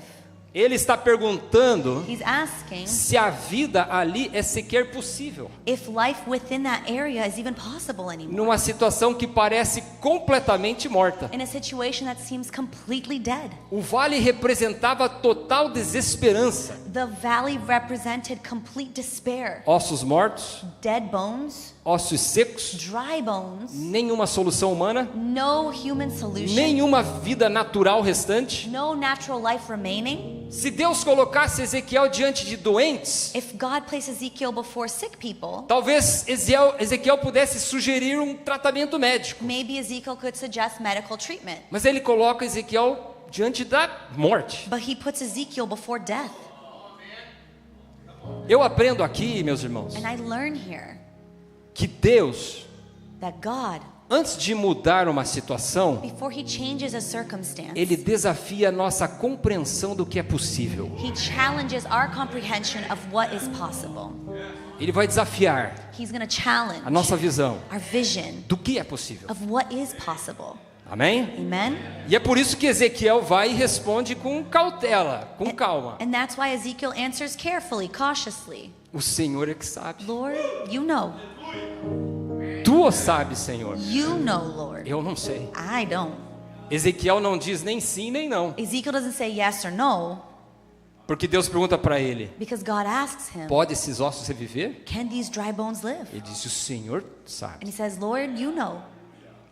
Ele está perguntando He's asking se a vida ali é sequer possível. if life within that area is even possible anymore. Numa situação que parece completamente morta. In a situation that seems completely dead. O vale representava total desesperança. The valley represented complete despair. Ossos mortos, Dead bones, ossos secos, dry bones, nenhuma solução humana, no human solution, nenhuma vida natural restante. no natural life remaining. Se Deus colocasse Ezequiel diante de doentes, If God placed Ezekiel before sick people, talvez Ezequiel pudesse sugerir um tratamento médico. maybe Ezekiel could suggest medical treatment. Mas ele coloca Ezequiel diante da morte. But he puts Ezekiel before death. Eu aprendo aqui, meus irmãos, And I learn here que Deus, that God, antes de mudar uma situação, before he changes a circumstance, Ele desafia a nossa compreensão do que é possível. he challenges our comprehension of what is possible. Ele vai desafiar He's going to challenge a nossa visão our vision do que é possível. of what is possible. Amém? Amen? E é por isso que Ezequiel vai e responde com cautela, com calma. And that's why Ezekiel answers carefully, cautiously. O Senhor é que sabe. Lord, you know. Tu o sabes, Senhor. You know, Lord. Eu não sei. I don't. Ezequiel não diz nem sim nem não, Ezekiel doesn't say yes or no, porque Deus pergunta para ele: because God asks him, pode esses ossos reviver? can these dry bones live? Ele disse: o Senhor And sabe. he says, Lord, you know.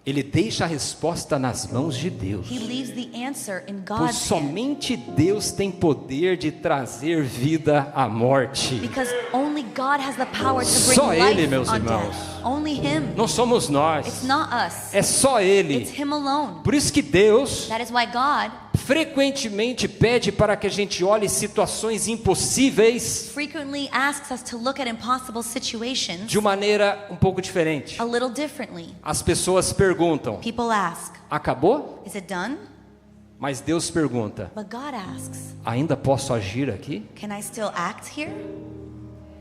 Ele deixa a resposta nas mãos de Deus. He leaves the answer in Pois God's hand. somente Deus tem poder de trazer vida à morte. Because only God has the power to bring Só Ele, life meus on irmãos. death. Only Him. Não somos It's nós, not us. é só Ele. It's Him alone. Por isso que Deus That is why God frequentemente pede para que a gente olhe situações impossíveis frequently asks us to look at impossible situations de uma maneira um pouco diferente. a little differently. As pessoas perguntam: People ask, acabou? is it done? Mas Deus pergunta: But God asks, ainda posso agir aqui? can I still act here?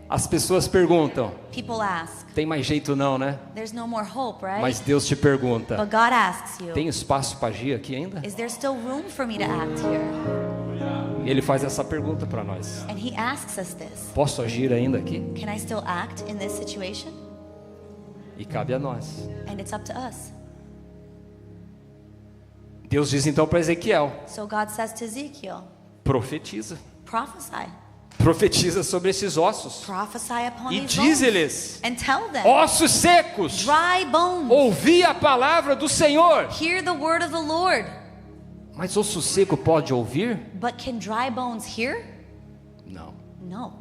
As pessoas perguntam: People ask, tem mais jeito não, né? there's no more hope, right? Mas Deus te pergunta: But God asks you, tem espaço para agir aqui ainda? is there still room for me to act here? Ele faz essa pergunta para nós: And He asks us this, posso agir ainda aqui? can I still act in this situation? E cabe a nós. And it's up to us. Deus diz então para Ezequiel: So God says to Ezekiel, profetiza. prophesy. Profetiza sobre esses ossos. Prophesy upon E these bones. diz-lhes: And tell them, ossos secos, dry bones, ouvi a palavra do Senhor. hear the word of the Lord. Mas osso seco pode ouvir? But can dry bones hear? Não. No.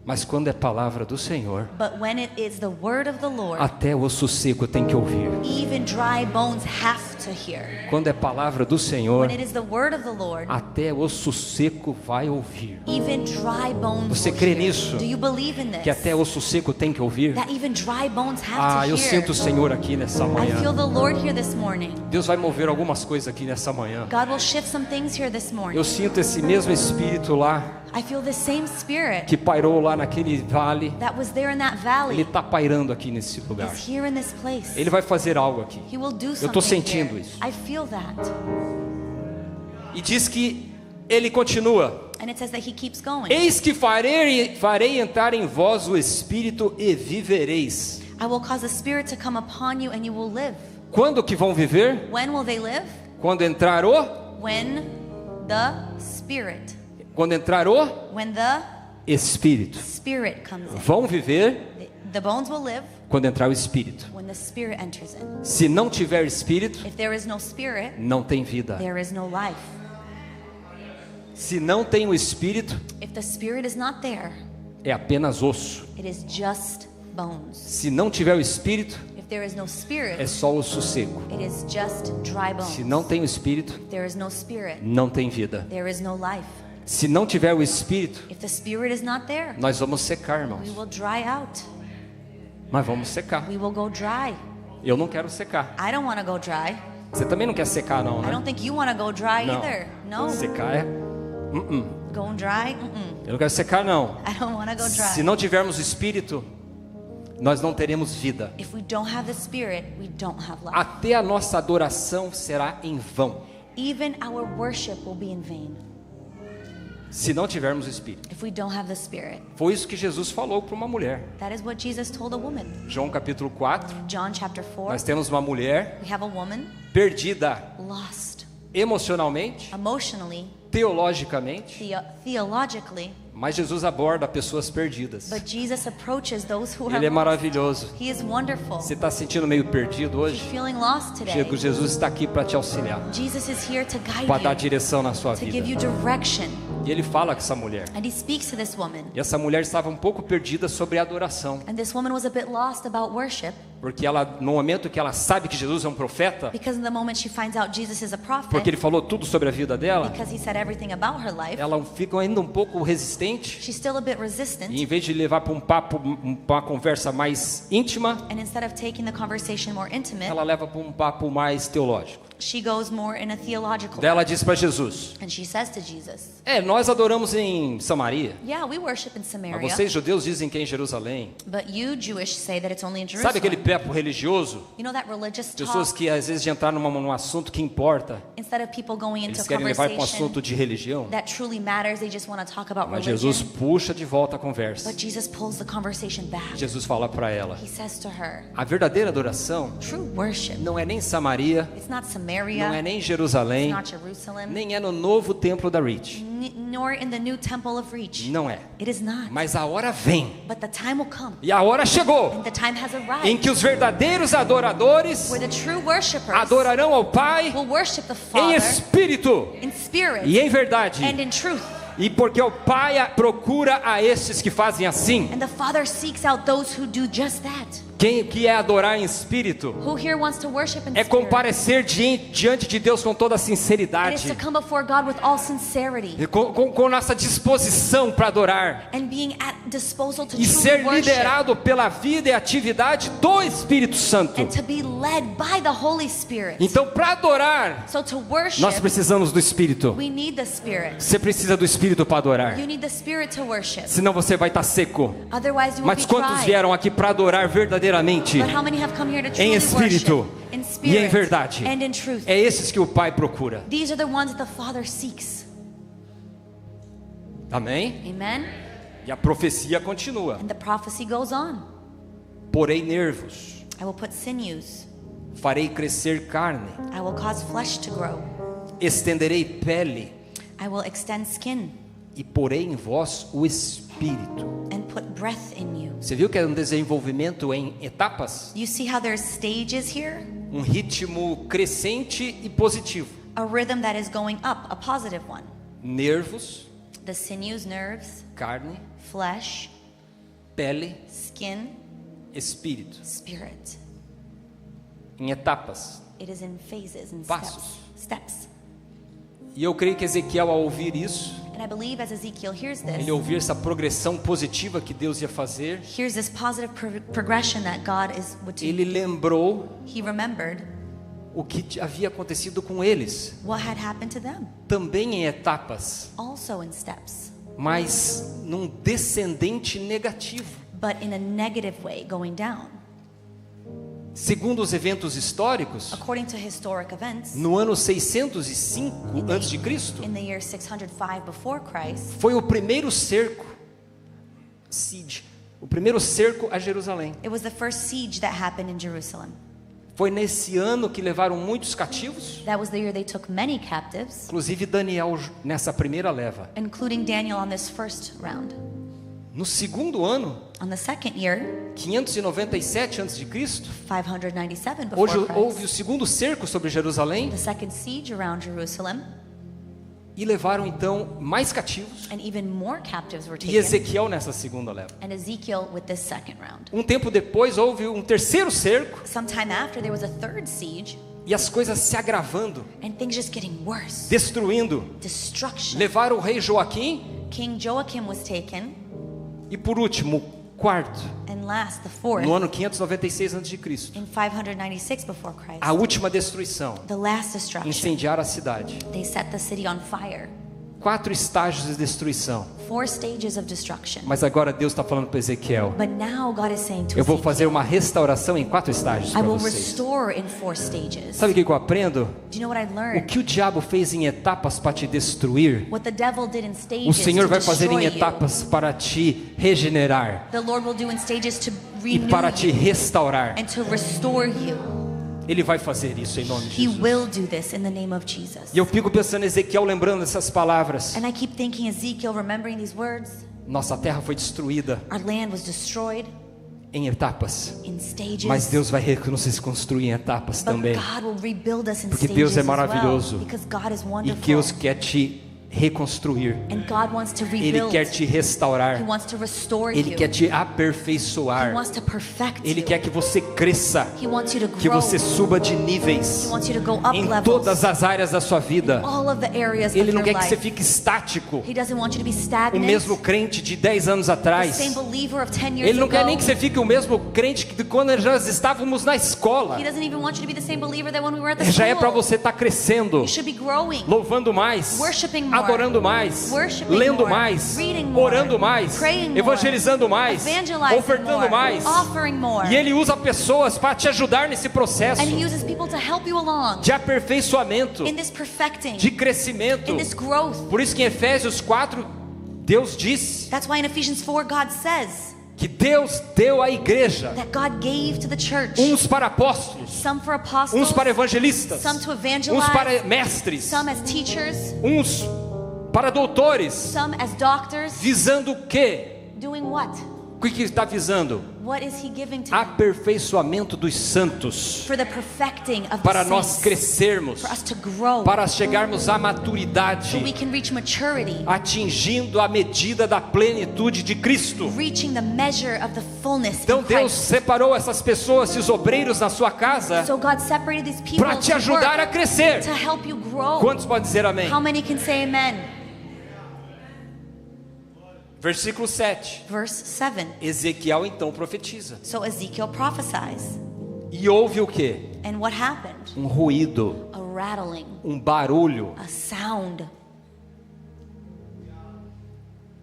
Mas quando é palavra do Senhor, But when it is the word of the Lord, até o osso seco tem que ouvir. even dry bones have to hear. Quando é palavra do Senhor, When it is the word of the Lord, até o osso seco vai ouvir. even dry bones Você will crê hear. nisso? Do you believe in this? Que até osso seco tem que ouvir? That even dry bones have Ah, to eu hear. sinto o Senhor aqui nessa I feel manhã. the Lord here this morning. Deus vai mover algumas coisas aqui nessa manhã. God will shift some things here this morning. Eu sinto esse mesmo Espírito lá, I feel the same spirit que pairou lá naquele vale. that was there in that Ele valley está pairando aqui nesse lugar. is here in this place. Ele vai fazer algo aqui. He will do Eu estou something sentindo here. isso. I feel that. E diz que ele continua: And it says that He keeps going. eis que farei entrar em vós o Espírito e vivereis. I will cause a spirit to come upon you and you will live. Quando que vão viver? When will they live? Quando entrar o? When the Spirit. Quando entrar o When the Espírito. Spirit comes in. Vão viver The bones will live quando entrar o Espírito. when the Spirit enters in. Se não tiver Espírito, If there is no Spirit, não tem vida. there is no life. Se não tem o Espírito, If the Spirit is not there, é apenas osso. it is just bones. Se não tiver o Espírito, If there is no é Spirit, só osso seco. it is just dry bones. Se não tem o Espírito, If there is no Spirit, não tem vida. there is no life. Se não tiver o Espírito, If the Spirit is not there, nós vamos secar, we irmãos. will dry out. Mas vamos secar. We will go dry. Eu não quero secar. I don't want to go dry. Você também não quer secar, não, I né? don't think you want to go dry Não. either. No. Secar é... Going dry? Eu não quero secar, não. I don't want to go dry. Se não tivermos o Espírito, nós não teremos vida. If we don't have the Spirit, we don't have life. Até a nossa adoração será em vão. Even our worship will be in vain Se não tivermos o Espírito. if we don't have the Spirit. Foi isso que Jesus falou para uma mulher. That is what Jesus told a woman. João capítulo 4. John chapter 4, Nós temos uma mulher we have a woman perdida lost emocionalmente, emotionally, teologicamente, theologically, mas Jesus aborda pessoas perdidas. but Jesus approaches those who are Ele é lost. maravilhoso. He is wonderful. Você está se sentindo meio perdido hoje? Feeling lost today? Jesus está aqui para te auxiliar, Jesus is here to guide para dar you, direção na sua to give you vida. direction. E ele fala com essa mulher. And he speaks to this woman. E essa mulher estava um pouco perdida sobre a adoração, And this woman was a bit lost about worship porque ela, no momento que ela sabe que Jesus é um profeta, because in the moment she finds out Jesus is a prophet, porque ele falou tudo sobre a vida dela, because he said everything about her life, ela fica ainda um pouco resistente. she's still a bit resistant. E em vez de levar para um papo, uma conversa mais íntima, And instead of taking the conversation more intimate, ela leva para um papo mais teológico. she goes more in a theological Daí ela way. diz para Jesus: And she says to Jesus, nós adoramos em Samaria, yeah, we worship in mas Samaria, vocês judeus dizem que é em Jerusalém. but you Jewish say that it's only in Sabe Jerusalem. aquele papo religioso? You know that religious Pessoas talk, que às vezes de entrar num assunto que importa, instead of people going into eles querem levar para um conversation assunto de religião. that truly matters, they just want to talk about Mas religion. Jesus puxa de volta a conversa. But Jesus pulls the conversation back. Jesus fala para ela: He says to her, a verdadeira adoração true worship, não é nem Samaria, it's not nem Samaria. não é nem It's Jerusalém, not Jerusalem. nem é no novo templo da Reach. Nor in the new temple of Reach. Não é. It is not. Mas a hora vem, But the time will come. e a hora chegou, And the time has em arrived. que os verdadeiros adoradores Where the true worshipers adorarão ao Pai will worship the em Father espírito in spirit e em verdade. and in truth. E porque o Pai procura a estes que fazem assim. And the Father seeks out those who do just that. Quem que é adorar em espírito? Who here wants to worship in É spirit? comparecer diante de Deus com toda a It is sinceridade, to come before God with all sincerity e com nossa disposição para adorar, and being at disposal to e ser truly worship liderado pela vida e atividade do Espírito Santo. and to be led by the Holy Spirit. Então, para adorar, So to worship, nós precisamos do Espírito. we need the Spirit. Você precisa do Espírito para adorar, You need the Spirit to worship. senão você vai estar seco. Otherwise you will Mas be quantos dry. vieram aqui para adorar verdadeiramente, But how many have come here to em truly espírito worship in e spirit em verdade? and in truth? É esses que o Pai procura. These are the ones that the Father seeks. Amém? Amen? E a profecia continua. And the prophecy goes on. Porei nervos, I will put sinews. farei crescer carne, I will cause flesh to grow. estenderei pele I will extend skin e porei em vós o Espírito. and put breath in you. Você viu que é um desenvolvimento em etapas? You see how there's stages here? Um ritmo crescente e positivo. A rhythm that is going up, a positive one. Nervos, The sinews, nerves, carne, flesh, pele, skin, Espírito. spirit. Em etapas. It is in phases and Passos. steps. E eu creio que Ezequiel, ao ouvir isso, And I believe as Ezekiel hears this, ele ouvir essa progressão positiva que Deus ia fazer, hears this positive progression that God would do. ele lembrou He remembered o que havia acontecido com eles, what had happened to them, também em etapas, also in steps, mas num descendente negativo. but in a negative way, going down. Segundo os eventos históricos, According to historic events, no ano 605 a.C., in the year 605 before Christ, foi o primeiro cerco, siege, o primeiro cerco a Jerusalém. it was the first siege that happened in Jerusalem. Foi nesse ano que levaram muitos cativos, That was the year they took many captives, inclusive Daniel nessa primeira leva. including Daniel on this first round. No segundo ano, On the second year, 597 a.C., 597 before hoje Christ, houve o segundo cerco sobre Jerusalém the second siege around Jerusalem, e levaram então mais cativos, and even more captives were e taken, Ezequiel nessa segunda leva. and Ezekiel with this second round. Um tempo depois houve um terceiro cerco Sometime after, there was a third siege, e as coisas se agravando, and things just getting worse. destruindo. Destruction. Levaram o rei Joaquim King Joachim was taken, e por último, quarto, and last, the fourth, no ano 596 a.C., in 596 before Christ. a última destruição, The last destruction. incendiar a cidade. They set the city on fire. 4 estágios de destruição. 4 stages of destruction. Mas agora Deus está falando para Ezequiel: But now God is saying to eu vou Ezekiel, fazer uma restauração em 4 estágios I para will vocês. restore in 4 stages. Sabe o que eu aprendo? Do you know what I O learned? que o diabo fez em etapas para te destruir, What the devil did in o stages Senhor to vai fazer em destroy you, etapas para te regenerar the Lord will do in stages to e renew para te you restaurar. and to restore you. Ele vai fazer isso em nome de He Jesus. will do this in the name of Jesus. E eu fico pensando em Ezequiel lembrando essas palavras. And I keep thinking, Ezekiel, remembering these words, Nossa terra foi destruída our land was destroyed em etapas, in stages. mas Deus vai nos construir em etapas But também. God will rebuild us in Porque stages Deus é as well, maravilhoso. because God is E wonderful. Deus quer te reconstruir. And God wants to Ele rebuild. quer te He restaurar. wants to restore Ele you. quer te He aperfeiçoar. wants to perfect Ele you. quer que você cresça, He wants you to que grow. você suba de He níveis wants you to go up em levels. todas as áreas da sua vida. All of the areas Ele of não your quer que life. você fique estático, He doesn't want you to be o stagnant. mesmo crente de 10 anos The atrás. same believer of 10 years Ele não ago. quer nem que você fique o mesmo crente que quando nós estávamos na escola. He doesn't even want you to be the same believer that when we were at the Já é para school. você estar crescendo, You should be growing. louvando mais, Worshiping more. adorando mais, Worshiping lendo more. mais, Reading more. orando mais, Praying more. evangelizando mais, Evangelizing ofertando more. mais. Offering more. E Ele usa pessoas para te ajudar nesse processo And He uses people to help you along de aperfeiçoamento, in this perfecting, de crescimento. in this growth. Por isso que em Efésios 4, Deus diz That's why in Ephesians 4 God says que Deus deu à igreja, that God gave to the church. uns para apóstolos, Some for apostles, uns para evangelistas, some to uns evangelize, para mestres, some as teachers, uns para doutores, some as doctors. visando o quê? Doing what? O que está visando? What is he giving to them? Aperfeiçoamento dos santos, For the perfecting of para the nós saints, crescermos, for us to grow, para chegarmos à so we maturidade, can reach maturity, atingindo a medida da plenitude de Cristo. reaching the measure of the fullness Então in Deus Christ. separou essas pessoas, esses obreiros na sua casa, So God separated these people para te to ajudar a work, crescer. to help you grow. Quantos podem dizer amém? How many can say amen? Versículo 7. Verse 7. Ezequiel então profetiza. So Ezekiel prophesies. E houve o quê? And what happened? Um ruído, A rattling, um barulho, a sound,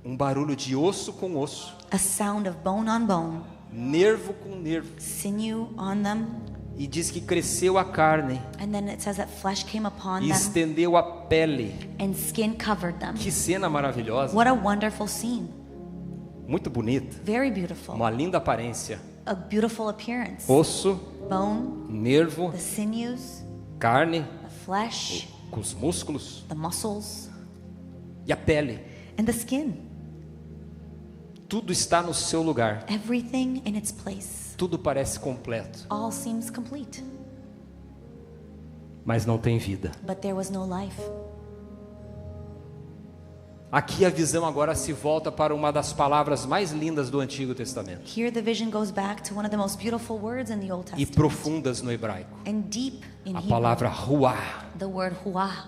um barulho de osso com osso, a sound of bone on bone, nervo com nervo. sinew on them. E diz que cresceu a carne And then it says that flesh came upon e them estendeu a pele. and skin covered them. Que cena maravilhosa, What a wonderful scene. muito bonita, Very beautiful. uma linda aparência. A beautiful appearance. Osso, Bone, nervo, the sinews, carne, the flesh, com os músculos the muscles, e a pele. and the skin. Tudo está no seu lugar. Everything in its place. Tudo parece completo, All seems complete. mas não tem vida. But there was no life. Aqui a visão agora se volta para uma das palavras mais lindas do Antigo Testamento Here the vision goes back to one of the most beautiful words in the Old e Testament. profundas no hebraico. And deep in A Hebrew, palavra ruah, the word huah.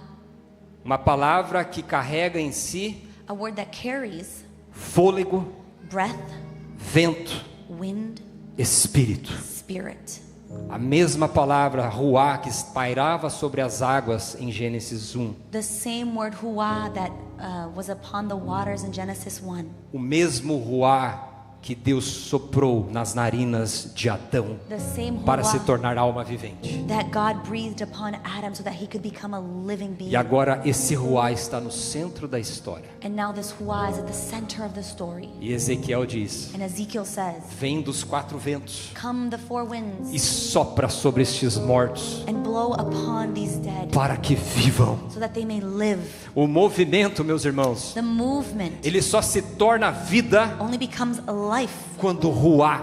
uma palavra que carrega em si A word that carries fôlego, breath, vento, wind, espírito. spirit. A mesma palavra ruah que pairava sobre as águas em Gênesis 1. The same word huah that was upon the waters in Genesis 1. O mesmo ruah que Deus soprou nas narinas de Adão The same para se huah tornar alma vivente. that God breathed upon Adam so that he could become a living being. E agora esse ruah está no centro da história. And now this huah is at the center of the story. E Ezequiel diz: And Ezekiel says, vem dos quatro ventos come the four winds e sopra sobre estes mortos and blow upon these dead para que vivam. so that they may live. O movimento, meus irmãos, The movement ele só se torna vida only becomes a life quando o ruah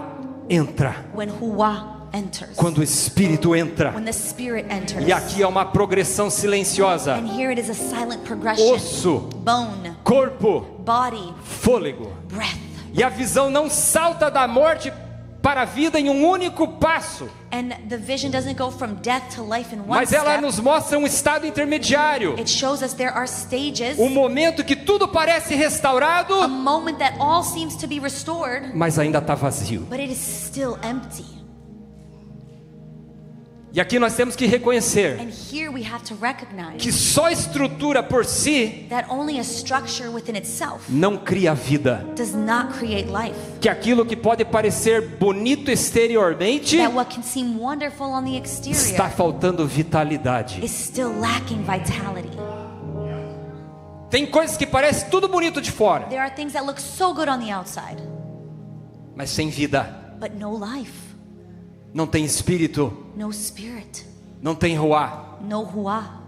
entra, when huah enters. quando o Espírito entra. When the spirit enters. E aqui é uma progressão silenciosa: And here it is a silent progression. osso, Bone, corpo, body, fôlego. breath. E a visão não salta da morte para a vida em um único passo, And the vision doesn't go from death to life in one mas ela step. nos mostra um estado intermediário, It shows us there are stages. um momento que tudo parece restaurado, A moment that all seems to be restored, mas ainda está vazio. but it is still empty. E aqui nós temos que reconhecer And here we have to recognize que só estrutura por si that only a structure within itself não cria vida. does not create life. Que aquilo que pode parecer bonito exteriormente That what can seem wonderful on the está exterior faltando vitalidade. is still lacking vitality. Tem coisas que parecem tudo bonito de fora, There are things that look so good on the outside, mas sem vida. but no life, Não tem espírito, no spirit, não tem ruah. no huah.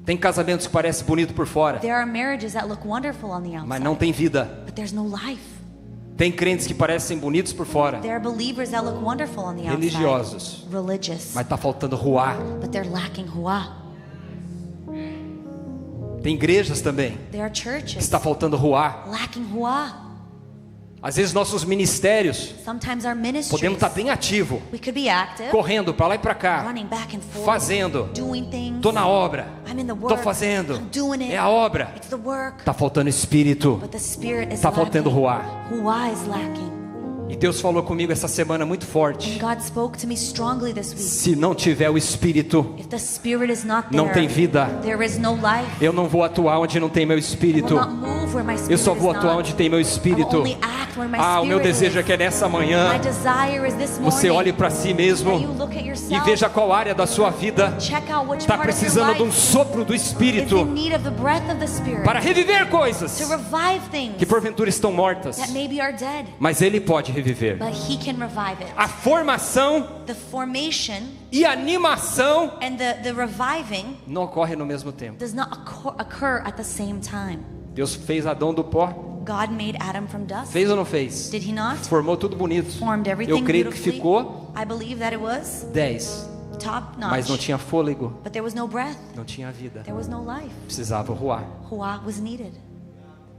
Tem casamentos que parecem bonito por fora, There are marriages that look wonderful on the mas outside, não tem vida. but there's no life. Tem crentes que parecem bonitos por fora, There are believers that look wonderful on the outside, religiosos, religious, mas está faltando ruah. but they're lacking huah. Tem igrejas também There are que churches está faltando ruah. lacking huah. Às vezes nossos ministérios Sometimes our ministries, podemos estar bem ativo, we could be active, correndo para lá e para cá, running back and forth, fazendo. doing things. Estou na obra, I'm in the estou work, fazendo. I'm doing it. É a obra. It's the work, Está faltando espírito. but the spirit is Está faltando lacking. ruah. Huah is lacking. E Deus falou comigo essa semana muito forte. God spoke to me strongly this week. Se não tiver o Espírito, If the Spirit is not não there, tem vida. there is no life. Eu não vou atuar onde não tem meu I will Espírito. not move where my spirit Eu só vou is atuar not. onde tem meu I will Espírito. only act where my Ah, o meu spirit desejo é is. que nessa manhã My desire is this morning você olhe para si mesmo that you look at e yourself, veja qual área da sua vida check out which está part of your precisando de um life sopro do is Espírito in need of the breath of the Spirit para reviver coisas to revive things que porventura estão mortas. that maybe are dead, Mas Ele pode reviver. but He can revive it. A formação The formation e a animação and the reviving não ocorre no mesmo tempo. does not occur at the same time. Deus fez Adão do pó. God made Adam from dust. Fez ou não fez? Did He not? Formou tudo bonito. Formed Eu everything creio que beautifully. ficou I believe that it was 10, top mas não notch, tinha fôlego, but there was no breath. não tinha vida. There was no life. Precisava voar. Huah was needed.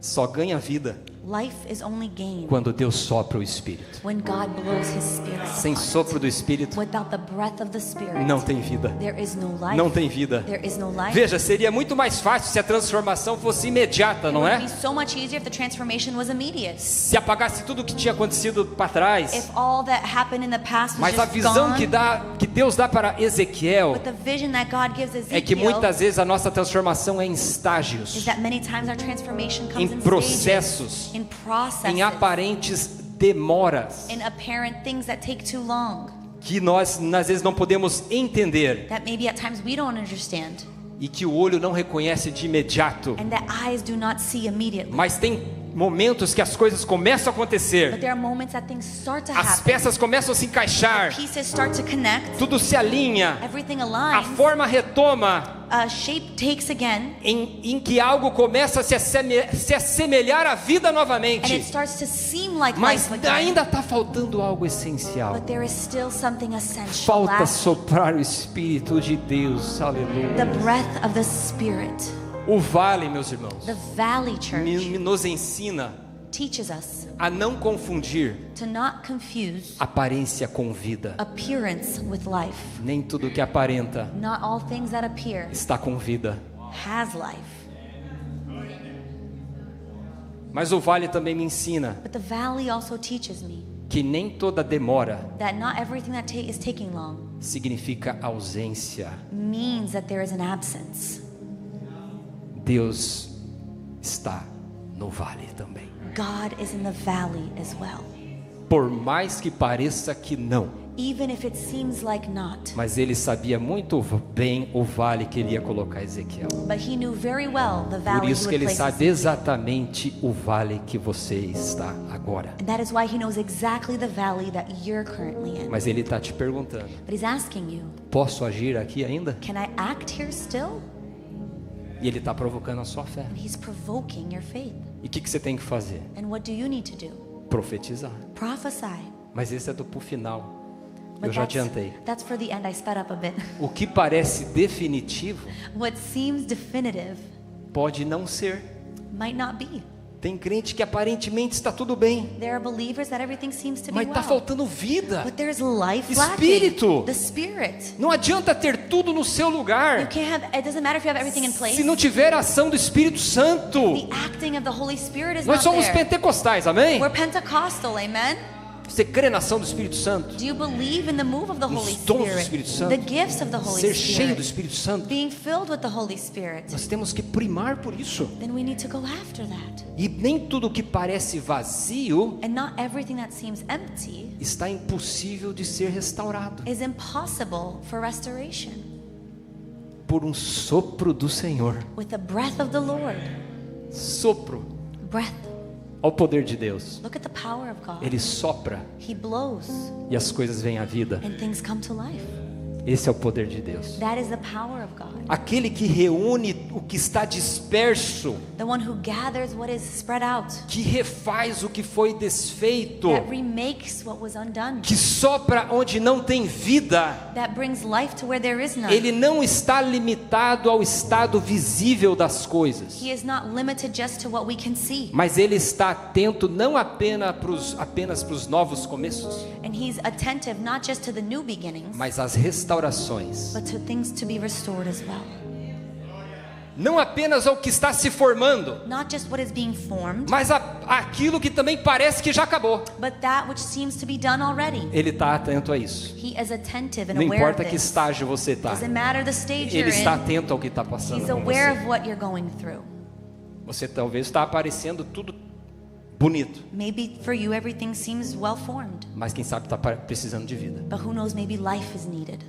Só ganha vida Life is only gained quando Deus sopra o Espírito. when God blows His Spirit Sem upon it. sopro do Espírito, Without the breath of the Spirit, não tem vida. there is no life. Não tem vida. There is no life. Veja, seria muito mais fácil se a transformação fosse imediata, It não would é? be so much easier if the transformation was immediate. Se apagasse tudo o que tinha acontecido para trás. If all that happened in the past was Mas a just visão gone. que Deus dá para Ezequiel But the vision that God gives é que Ezekiel muitas vezes a nossa transformação é em is estágios, that many times our transformation comes em in processos, stages, in processes, em aparentes demoras, in apparent things that take too long, que nós às vezes não podemos entender that maybe at times we don't understand, e que o olho não reconhece de imediato. and that eyes do not see immediately. Mas tem momentos que as coisas começam a But acontecer, there are moments that things start to as happen. peças começam a se encaixar, Pieces start to connect. tudo se alinha, Everything a aligns. forma retoma, A shape takes again, em que algo começa a se assemelhar à vida and it novamente. starts to seam like Mas life again. ainda está faltando algo essencial. But there is still something essential. Falta last. soprar o Espírito de Deus, aleluia. The breath of the Spirit. O vale, meus irmãos, The Valley Church nos ensina teaches us a não confundir to not confuse aparência com vida. appearance with life. Nem tudo que aparenta Not all things that appear está com vida. has life. Mas o vale também me ensina But the valley also teaches me que nem toda demora that not everything that is taking long significa ausência. means that there is an absence. Deus está no vale também. God is in the valley as well. Por mais que pareça que não, Even if it seems like not. mas ele sabia muito bem o vale que ele ia colocar Ezequiel. But he knew very well the Por valley he isso que would ele place sabe Ezekiel. exatamente o vale que você está agora. And that is why he knows exactly the valley that you're currently in. Mas ele está te perguntando: But he's asking you, posso agir aqui ainda? can I act here still? E ele está provocando a sua fé. And he's provoking your faith. E o que você tem que fazer? And what do you need to do? Profetizar. Prophesy. Mas esse é pro final. Eu But já adiantei. that's for the end. I sped up a bit. O que parece definitivo What seems definitive pode não ser. might not be. Tem crente que aparentemente está tudo bem, There are believers that everything seems to be mas está well. faltando vida. But there's life Espírito. lacking. The Spirit. Não adianta ter tudo no seu You lugar can't have. It doesn't matter if you have everything in place. se não tiver a ação do Espírito Santo. The acting of the Holy Spirit is Nós not somos there. pentecostais, amém? We're Pentecostal, amen. Você crê na ação do Espírito Santo? Do you believe in the move of the Nos Holy dons do Spirit? Espírito Santo? The gifts of the Holy Ser cheio do Spirit. Espírito Santo? Being filled with the Holy Spirit. Nós temos que primar por isso. Then we need to go after that. E nem tudo que parece vazio And not everything that seems empty está impossível de ser restaurado is impossible for restoration. por um sopro do Senhor. With the breath of the Lord. Sopro. Breath. Ao poder de Deus. Look at the power of God. Ele sopra He blows e as coisas vêm à vida. and things come to life. Esse é o poder de Deus. That is the power of God. Aquele que reúne o que está disperso, The one who gathers what is spread out. que refaz o que foi desfeito, That remakes what was undone. que sopra onde não tem vida. That brings life to where there is none. Ele não está limitado ao estado visível das coisas, He is not limited just to what we can see. mas ele está atento não apenas para os novos começos, And he's attentive not just to the new beginnings, mas às restaurações. but to things to be restored as well. Não apenas ao que está se formando, not just what is being formed, mas aquilo que também parece que já acabou. but that which seems to be done already. Ele está atento a isso. He is attentive and Não aware importa of que this. estágio você está. Doesn't matter the stage Ele you're está in. atento ao que está passando He's com aware você. of what you're going through. Você talvez está aparecendo tudo bonito, Maybe for you everything seems well formed, mas quem sabe está precisando de vida. but who knows, maybe life is needed.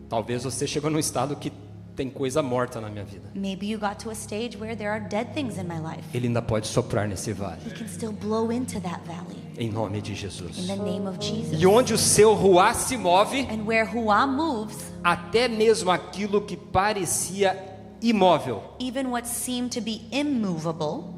Talvez você chegou num estado que tem coisa morta na minha vida. Maybe you got to a stage where there are dead things in my life. Ele ainda pode soprar nesse vale, He can still blow into that valley em nome de Jesus. in the name of Jesus. E onde o seu ruá se move, And where Huah moves, até mesmo aquilo que parecia imóvel even what seemed to be immovable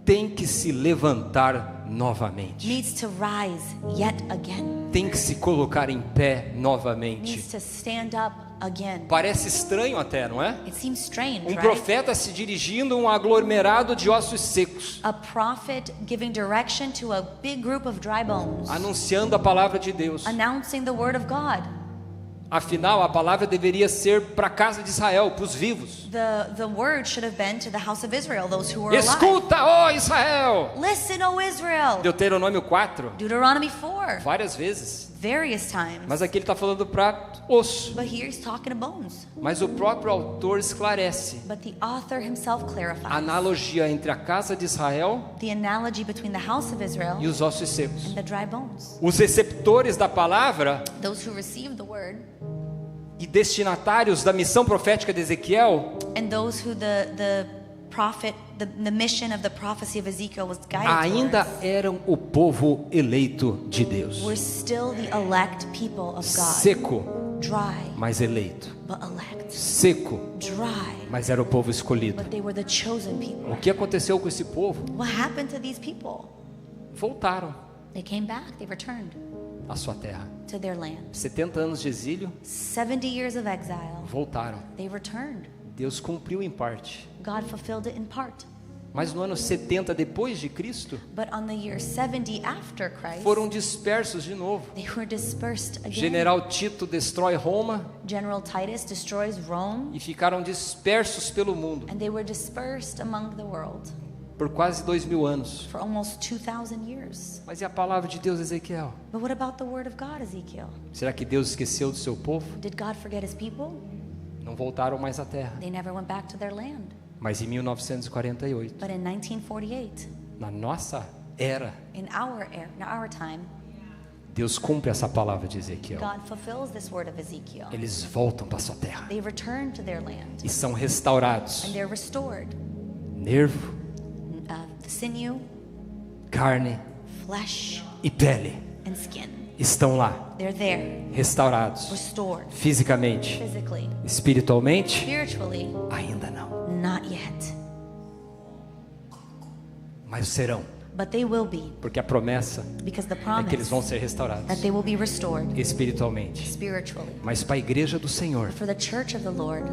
tem que se levantar novamente. needs to rise yet again. Tem que se colocar em pé novamente. Needs to stand up again. Parece estranho até, não é? It seems strange, Um right? profeta se dirigindo a um aglomerado de ossos secos, A prophet giving direction to a big group of dry bones, anunciando a palavra de Deus. announcing the word of God. Afinal, a palavra deveria ser para a casa de Israel, para os vivos. The word should have been to the house of Israel, those who were alive. Escuta, ó Israel! Listen, O Israel. Deuteronômio 4, Deuteronomy 4, várias vezes. various times. Mas aqui ele está falando para osso. But here he's talking to bones. Mas o próprio autor esclarece But the author himself a clarifies analogia entre a casa de Israel the analogy between the house of Israel e os ossos secos. and the dry bones. Os receptores da palavra Those who receive the word e destinatários da missão profética de Ezequiel and those who the prophet, the mission of the prophecy of Ezekiel was guided ainda towards, eram o povo eleito de Deus. were still the elect people of God. Seco, Dry, mas eleito. but elect. Seco, Dry, mas era o povo escolhido. but they were the chosen people. O que aconteceu com esse povo? What happened to these people? Voltaram They came back, they returned à sua terra. to their land. 70 anos de exílio, 70 years of exile, voltaram. they returned. Deus cumpriu em parte. God fulfilled it in part. Mas no ano 70 depois de Cristo, But on the year 70 after Christ, foram dispersos de novo. they were dispersed again. General Tito destrói Roma General Titus destroys Rome, e ficaram dispersos pelo mundo and they were dispersed among the world por quase 2000 anos. for almost 2,000 years. Mas e a palavra de Deus, Ezequiel? But what about the word of God, Ezekiel? Será que Deus esqueceu do seu povo? Did God forget his people? Não voltaram mais à terra. They never went back to their land. Mas em 1948, But in 1948, na nossa era, in our time, Deus cumpre essa palavra de Ezequiel. God fulfills this word of Ezekiel. Eles voltam para sua terra They return to their land, e são restaurados. and they're restored. Nervo, The sinew, carne flesh, e pele and skin. estão lá, They're there, restaurados. restored, Fisicamente, physically, espiritualmente, spiritually, ainda não. not yet. Mas serão, But they will be, porque a promessa because the é que eles promise vão ser restaurados that they will be restored espiritualmente. spiritually. Mas para a igreja do Senhor, For the church of the Lord,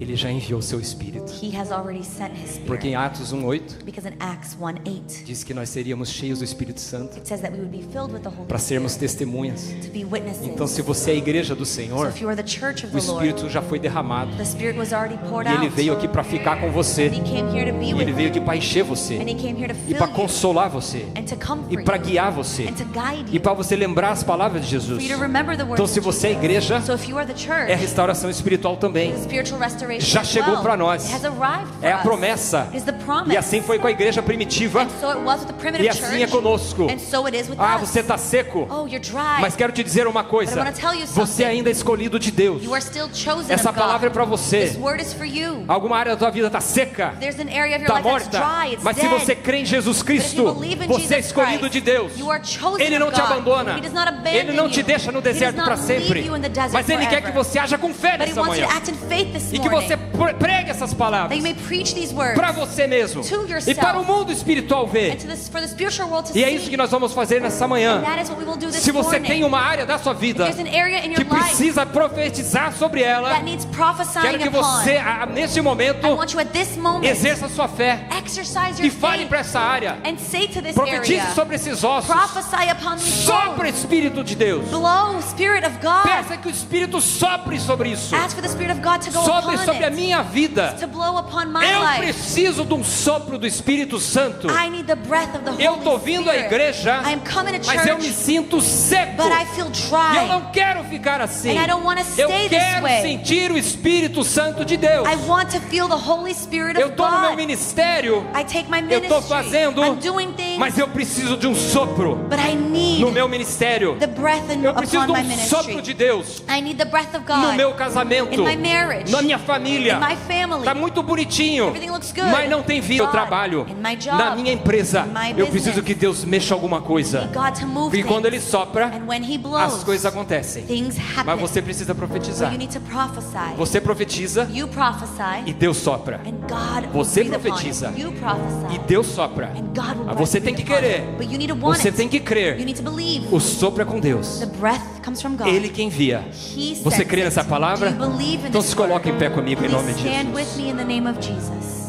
Ele já enviou seu Espírito. He has already sent His Porque em Spirit. Atos 1:8 Because in Acts 1:8, diz que nós seríamos cheios do Espírito Santo it says that we would be filled with the Holy para sermos Spirit testemunhas. to be witnesses. Então, se você é a igreja do So Senhor, if you are the church of o the Lord, Espírito já foi derramado. the Spirit was already poured E Ele out. veio aqui para ficar com você. And He came here to be E with Ele veio aqui you. para encher você. And He came here to E fill para you consolar você. and to comfort E para you guiar você. and to guide E you. para você lembrar as palavras de Jesus. For you to remember the words Então, se of você é a Jesus. igreja, So if you are the church, é restauração espiritual também. the spiritual restoration Já as chegou well. para nós. It has arrived for É a us. promessa. It is the promise. E assim foi com a igreja primitiva. And so it was with the primitive E assim é church. conosco. And so it is with Ah, us. você está seco. Oh, you're dry. Mas quero te dizer uma coisa. But I wanna tell you Você something. ainda é escolhido de Deus. You are still chosen Essa of God. palavra é para você. This word is for you. Alguma área da tua vida está seca, There's an area of your está life that's morta. dry, it's Mas se dead. você crê em Jesus But if Cristo, you believe in você é Jesus escolhido Christ, de Deus. you are chosen Ele não of te God. abandona. He does not abandon Ele não te you. deixa no He does deserto not para leave sempre. you in the desert Mas Ele quer forever. que você haja com fé But He nessa wants you manhã. to act in faith this E que morning. você pregue essas That palavras you may preach these words para você mesmo. to yourself. E para o mundo espiritual ver. and for the spiritual world to E é see. isso que nós vamos fazer nessa manhã. And that is what we will do this Se você morning. tem uma área da sua vida There's an area in que your life precisa profetizar sobre ela, that needs prophesying quero que upon. você, nesse momento, I want you at this moment exerça a sua fé exercise e your fale faith para essa área. and say to this Profetize area, sobre esses ossos. prophesy upon these Sopra, bones. Espírito de Deus. Blow, Spirit of God. Peça que o Espírito sopre sobre isso. Ask for the Spirit of God to go Sopre upon feeling sobre a it. minha vida. To blow upon my Eu life. preciso de um sopro do Espírito Santo. I need the breath of the Holy Eu estou vindo à Spirit. igreja, I am coming to mas eu me church, sinto seco. but I feel E eu dry. não quero ficar assim. And I don't wanna Eu stay this quero way. sentir o Espírito Santo de Deus. I want to feel the Holy Spirit Eu of estou no meu God. ministério, I take my eu estou ministry. fazendo, I'm doing things, mas eu preciso de um sopro but I need no meu ministério. the breath Eu preciso upon de my um ministry. sopro de Deus I need the breath of no God meu casamento, in my marriage, na minha família. in my family. Está muito bonitinho, Everything looks good. mas não tem vida. Eu God, trabalho in my job, na minha empresa. in my Eu preciso business. que Deus mexa alguma coisa. Need God to move Porque quando Ele things. sopra, And when He blows, as coisas acontecem. things happen. Mas você precisa So profetizar. you need to prophesy. Você profetiza You prophesy, e Deus sopra. and God Você will breathe upon profetiza. it. You prophesy, E Deus sopra. and God will Mas você tem breathe que upon querer. it. But you need to want Você it. tem que crer. You need to believe. O sopro é com Deus. The breath comes from God. Ele que envia. He Você sends crê it. nessa palavra? Do you believe in Então this se coloque em word? pé comigo em Please nome de stand with Jesus. me in the name of Jesus.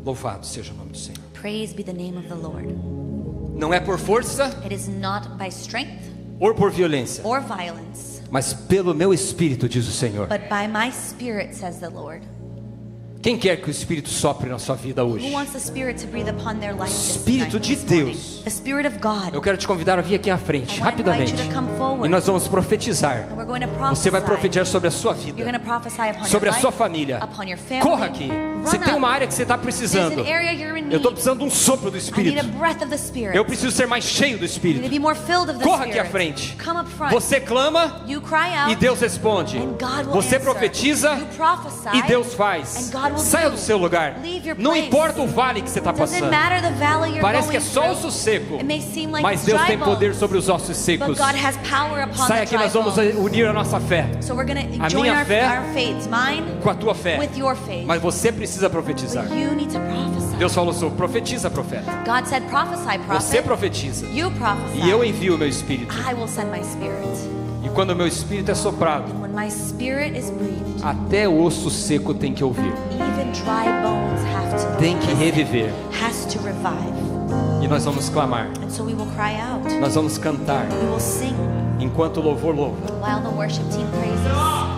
Louvado seja o nome do Senhor. Praise be the name of the Lord. Não é por força It is not by strength ou por violência, or violence, mas pelo meu Espírito, diz o Senhor. but by my Spirit, says the Lord. Quem quer que o Espírito sopre na sua vida hoje? Who wants the Spirit to breathe upon their life this Espírito night, de this morning? Deus. The Spirit of God. Eu quero te convidar a vir aqui à frente, I want to invite rapidamente. you to come forward. E nós vamos profetizar. And we're going to prophesy. Você vai profetizar sobre a sua You're vida, going to prophesy upon sobre your a sua life, família. upon your family. Corra aqui. Você Run tem up. uma área que você está There's precisando. an area you're in Eu estou need. precisando de um sopro do I need Espírito. a breath of the Spirit. Eu preciso ser mais cheio do I need to Espírito. be more filled of the Corra aqui Spirit. à frente. Come up front. Você clama You cry out. e Deus responde. And God will Você answer. profetiza You prophesy. e Deus faz. And God will Saia do. do seu lugar. Leave your Não place. importa o vale que você está Doesn't passando. matter the valley you're Parece going que é só through. osso seco. It may seem like Mas it's Deus dry tem poder bones, sobre os ossos secos. but God has power upon Sai the aqui, dry nós vamos bones. unir a nossa fé So we're going to A join minha our fé faiths, mine com a tua fé. with your faith. Mas você precisa profetizar. But you need to prophesy. Deus falou assim: profetiza, profeta. God said, prophesy, Você prophet. profetiza. You prophesy. E eu envio o meu espírito. I will send my spirit. E quando o meu espírito é soprado, And when my spirit is breathed, até o osso seco tem que ouvir. even dry bones have to Tem que listen, reviver. has to revive. E nós vamos clamar. And so we will cry out. Nós vamos cantar. We will sing Enquanto o louvor louva. while the worship team praises.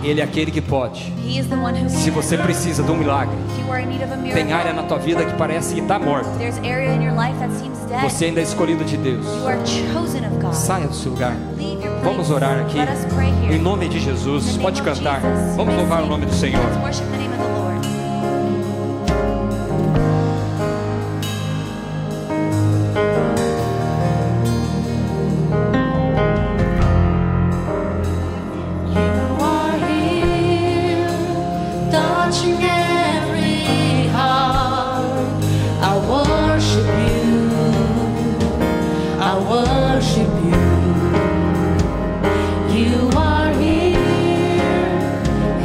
Ele é aquele que pode. He is the one who Se can. você precisa de um milagre, If you are in need of a tem miracle, área na tua vida que parece que está morta. there's area in your life that seems dead. Você ainda é escolhido de Deus. You are chosen of God. Saia do seu lugar. Leave your place. Vamos orar aqui. Let us pray here. Em nome de In Jesus. the name Pode of cantar. Jesus. Vamos You may louvar o sing. nome do Senhor. Let's worship the name of the Lord. You are here, touching every heart. I worship you. I worship you. You are here,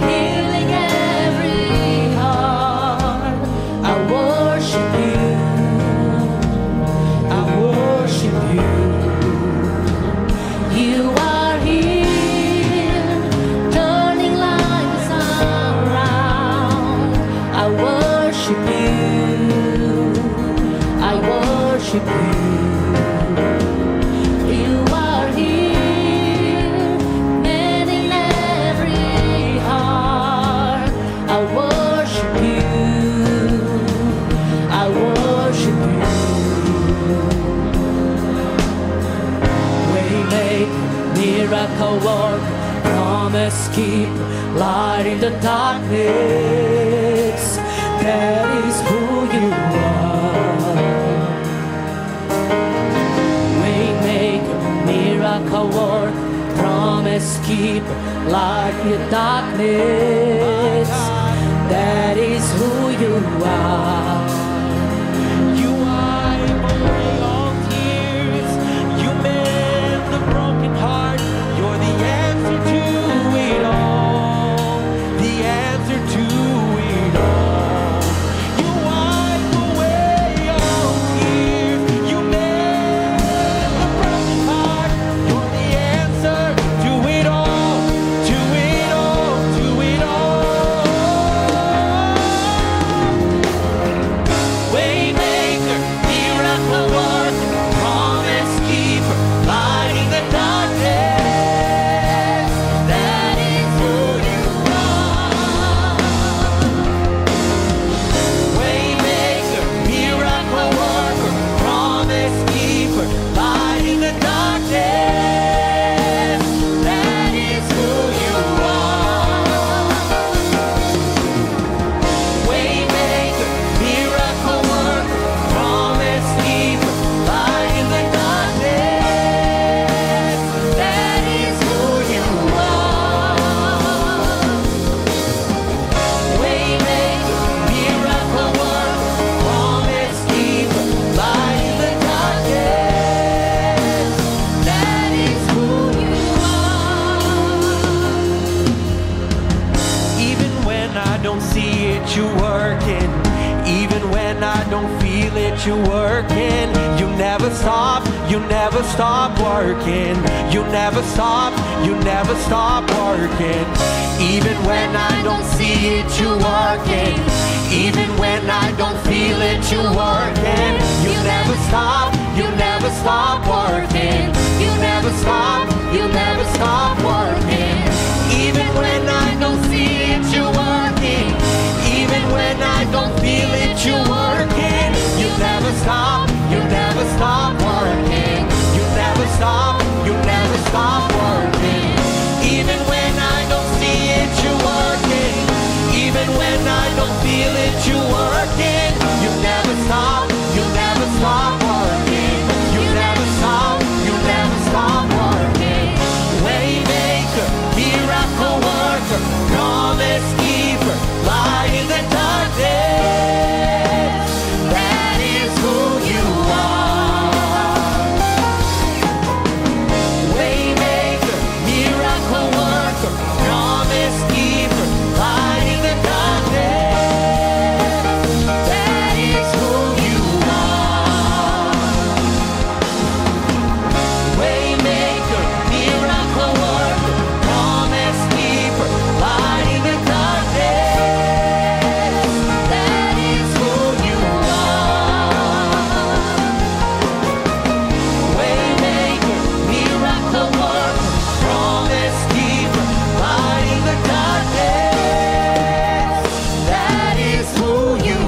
healing every heart. I worship you. I worship you. You are here, turning lives around. I worship you. I worship you. You are here, mending every heart. I worship you. I worship you. Waymaker, miracle work, promise keep, light in the darkness. That is who you are. Waymaker, miracle work, promise keep, light in the darkness. That is who you are. You wipe away all tears. You mend the broken heart. You're the answer to it all. The answer to it all. You wipe away all tears. You mend the broken heart. You're the answer to it all. To it all. To it all. it, you're working. Even when I don't feel it, you're working. You never stop working. You never stop working. Even when I don't see it, you're working. Even when I don't feel it, you're working. You never stop working. You never stop working. Even when I don't see it, you're working. Even when I don't feel it, you're working. You never stop working. You never stop working. Even when I don't see it, you're working. Even when I don't feel it, you're working. You never stop working. You never stop working. Waymaker, miracle worker, promise keeper, light in the darkness. That is who you are. Waymaker, miracle worker, promise keeper, light in the darkness. That is who you are. Waymaker, miracle worker, promise keeper, light in the darkness. That is who you are. Waymaker, miracle worker, promise keeper, light in the darkness. That is who you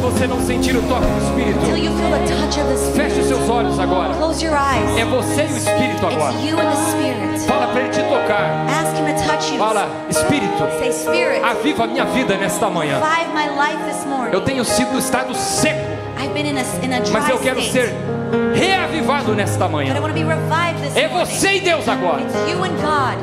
você não sentir o toque do Espírito, Till you feel the touch of the feche Spirit. os seus olhos agora. Close your eyes. É você e o Espírito agora. It's you and the Spirit. Fala para Ele te tocar. Ask Him to touch you. Fala, Espírito, Say, Spirit, aviva a minha vida nesta manhã. revive my life this morning. Eu tenho sido no estado seco, I've been in a mas dry eu quero state, ser reavivado nesta but I manhã. want to be revived this É morning. você e Deus agora. It's you and God.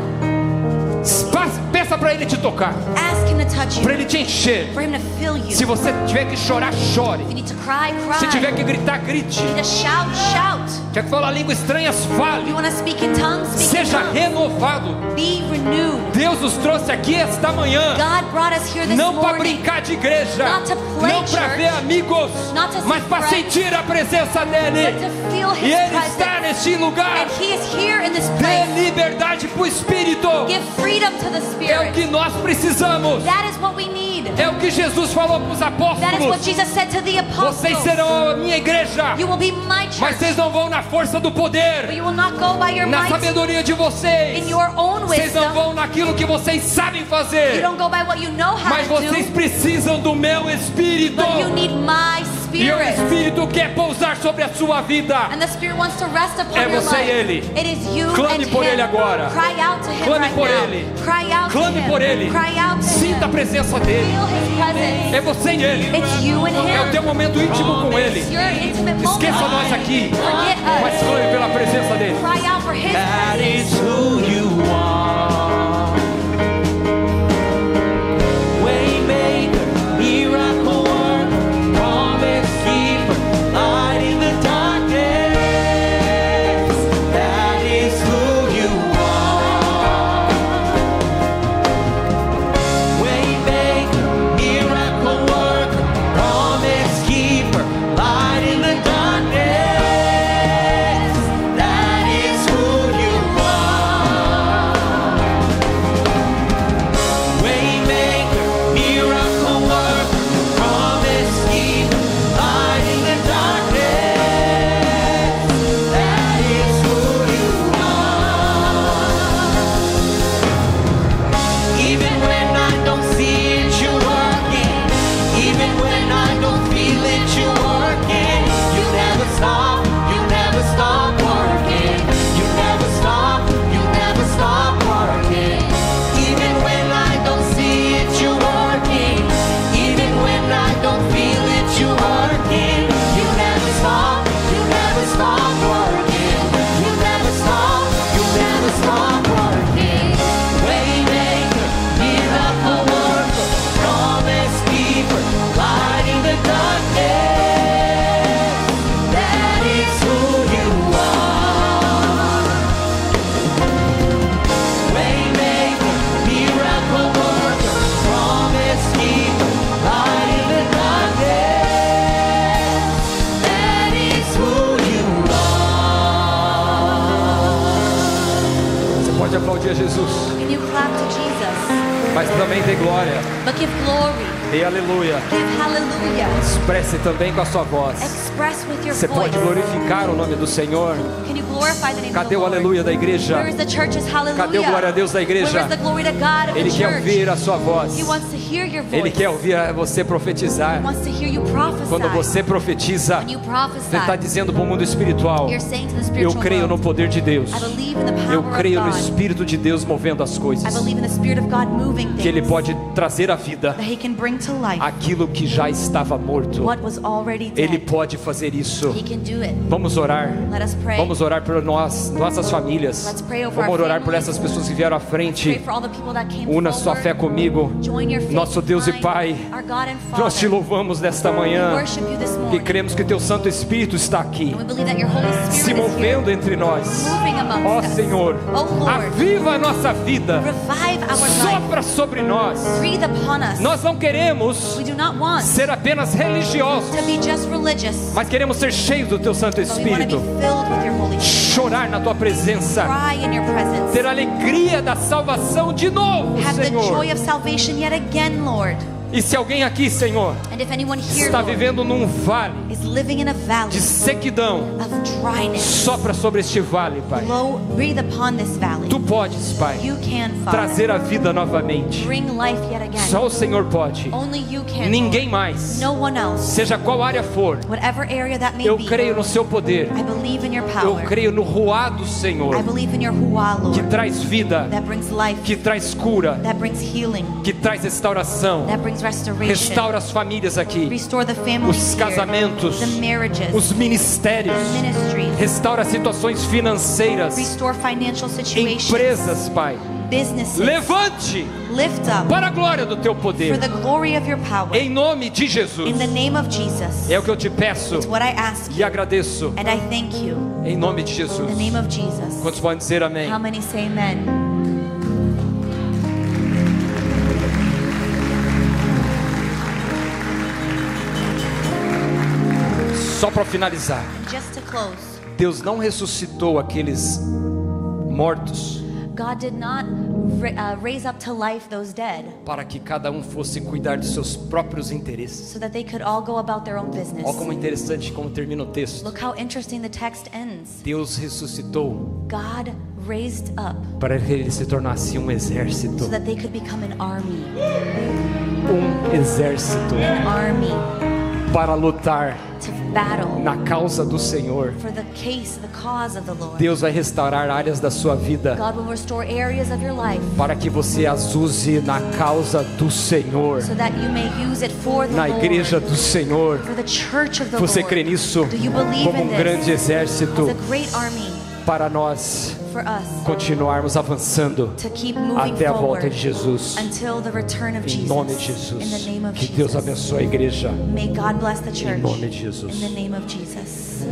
Peça para Ele te tocar, Ask Him to touch para you. Ele te encher. For Him to fill you. Se você tiver que chorar, chore. If you need to cry, Se cry. tiver que gritar, grite. If you need to shout, shout. Quer que falar línguas estranhas, If you fale. want to speak in tongues, speak in Seja tongues. renovado. Be renewed. Deus nos trouxe aqui esta manhã, God brought us here this não para morning. brincar de igreja, Not to play não para church, ver amigos, not to see mas para friends, sentir a presença dEle. But to feel E His Ele presence. está neste lugar. And He is here in this Dê place. liberdade para o Espírito. Give freedom to the É o Spirit. que nós precisamos. That is what we need. É o que Jesus falou para os That is what apóstolos. Jesus said to the Vocês apostles. serão a minha igreja, You will be my mas church, vocês não vão na força do but poder, you will not go by your na might, sabedoria de vocês. in your own Vocês não wisdom. vão naquilo que vocês sabem You fazer, don't go by what you know how mas to vocês do, precisam do meu Espírito. but you need my E o Spirit. Espírito Espírito quer pousar sobre a sua vida. And the Spirit wants to rest upon É your você e life. ele. It is you Clame and por Him. ele agora. Cry out to Him Clame right por now. ele. Cry out to Clame Him. por ele. Cry out to Sinta a Him. presença dele. Feel His presence. É você e ele. It's you and Him. É o teu momento íntimo com ele. It's your intimate moment. Esqueça nós aqui. Forget Mas us. clame pela presença dele. Cry out for His That presence. is who you are. Waymaker, miracle worker, promise keeper, light in the darkness. That is who you are. Waymaker, miracle worker, promise keeper, light in the darkness. That is who you are. Waymaker, miracle worker, promise keeper, light in the darkness. That is who you are. Even when I don't see it, you're working. Even when I don't feel it, you're working. You never stop. You never stop working. You never stop. You never stop working. Even when I don't see it, you're working. Even when I don't feel it, you're working. You never stop. You never stop working. You never stop. You never stop working. Waymaker, miracle worker, promise keeper, light in the darkness. That is who you are. Waymaker, miracle worker, promise keeper, light in the darkness. That is who you are. Você pode aplaudir a Jesus, Can you clap to Jesus? mas também dê glória. But give glory. Dê aleluia. Give hallelujah. Expresse também com a sua voz. Express with your Você voice. pode glorificar o nome do Senhor. Can you glorify the name Cadê of o the Lord? aleluia da igreja? Where is the church's hallelujah? Cadê o glória a Deus da igreja? Where is the glory to God of Ele the quer church? ouvir a sua voz. He wants to hear your voice. Ele quer ouvir você profetizar. He wants to hear you prophesy. Quando você profetiza, When you prophesy, você está dizendo para o mundo espiritual: you're saying to the eu spiritual creio no world, poder de Deus. I believe in the power Eu creio no of God. Espírito de Deus movendo as I coisas. believe in the Spirit of God moving things. Que Ele pode trazer à vida that He can bring to life aquilo que já estava morto. what was already dead. Ele pode fazer isso. He can do it. Vamos orar. Let us pray. Vamos orar por nós, nossas famílias. Let's pray over Vamos our orar por families. essas pessoas que vieram à Pray frente. for all the people that came Una sua forward. fé comigo. Join your faith Nosso Deus e with Pai, mine. Our God and Father. nós te louvamos nesta We manhã worship you this e morning. cremos que Teu Santo Espírito está aqui, And we believe that your Holy se Spirit is here, movendo entre nós. moving amongst Ó us. Senhor, Oh Lord, aviva a nossa vida, revive our life. sopra sobre nós. Breathe upon us. Nós não queremos We do not want ser apenas religiosos, to be just religious, mas queremos ser cheios do Teu Santo but we want to be Espírito, filled with your Holy Spirit. chorar na Tua presença, Cry in your presence. ter a alegria da salvação de novo, Have the Senhor. joy of salvation yet again, Lord. E se alguém aqui, Senhor, And if anyone here, está Lord, vivendo num vale is living in a valley de sequidão, of dryness, sopra sobre este vale, Pai. breathe upon this valley. Tu podes, Pai, You can, Father, trazer a vida novamente. bring life yet again. Só o Senhor pode. Only you can, Ninguém Lord. mais. No one else. Seja qual área for, Whatever area that may eu be, creio no Seu poder. I believe in your Eu power. creio no ruá do I Senhor, believe in your Huah, que Lord, traz vida, that brings life, que traz cura, that brings healing, que traz restauração. that brings restoration. Restaura as famílias aqui, Restore the families os here, casamentos, the marriages, os ministérios. the ministries. Restaura situações financeiras, Restore financial situations, empresas, Pai. businesses. Levante Lift up para a glória do Teu for poder. the glory of your power. Em nome de Jesus. In the name of Jesus. É o que eu te peço It's what I ask e agradeço. and I thank you. Em nome de Jesus. In the name of Jesus. Quantos podem dizer amém? How many say amen? Só para finalizar. And just to close, Deus não ressuscitou aqueles mortos God did not raise up to life those dead para que cada um fosse cuidar de seus próprios interesses. so that they could all go about their own business. Olha como é interessante como termina o texto. Look how interesting the text ends. Deus ressuscitou God raised up para que ele se tornasse um exército. so that they could become an army. Um exército An army para lutar to battle na causa do Senhor. for the case, the cause of the Lord. Deus vai restaurar áreas da sua vida God will restore areas of your life para que você as use na causa do Senhor, so that you may use it for the na igreja Lord, do Senhor. for the church of the Você Lord. crê nisso? Do you believe Como in grande this? exército As a great army para nós for us continuarmos avançando to keep moving até a volta forward de Jesus. until the return of Em Jesus. nome de Jesus. In the name of Que Deus Jesus. abençoe a igreja. May God bless the church. Em nome de Jesus. In the name of Jesus.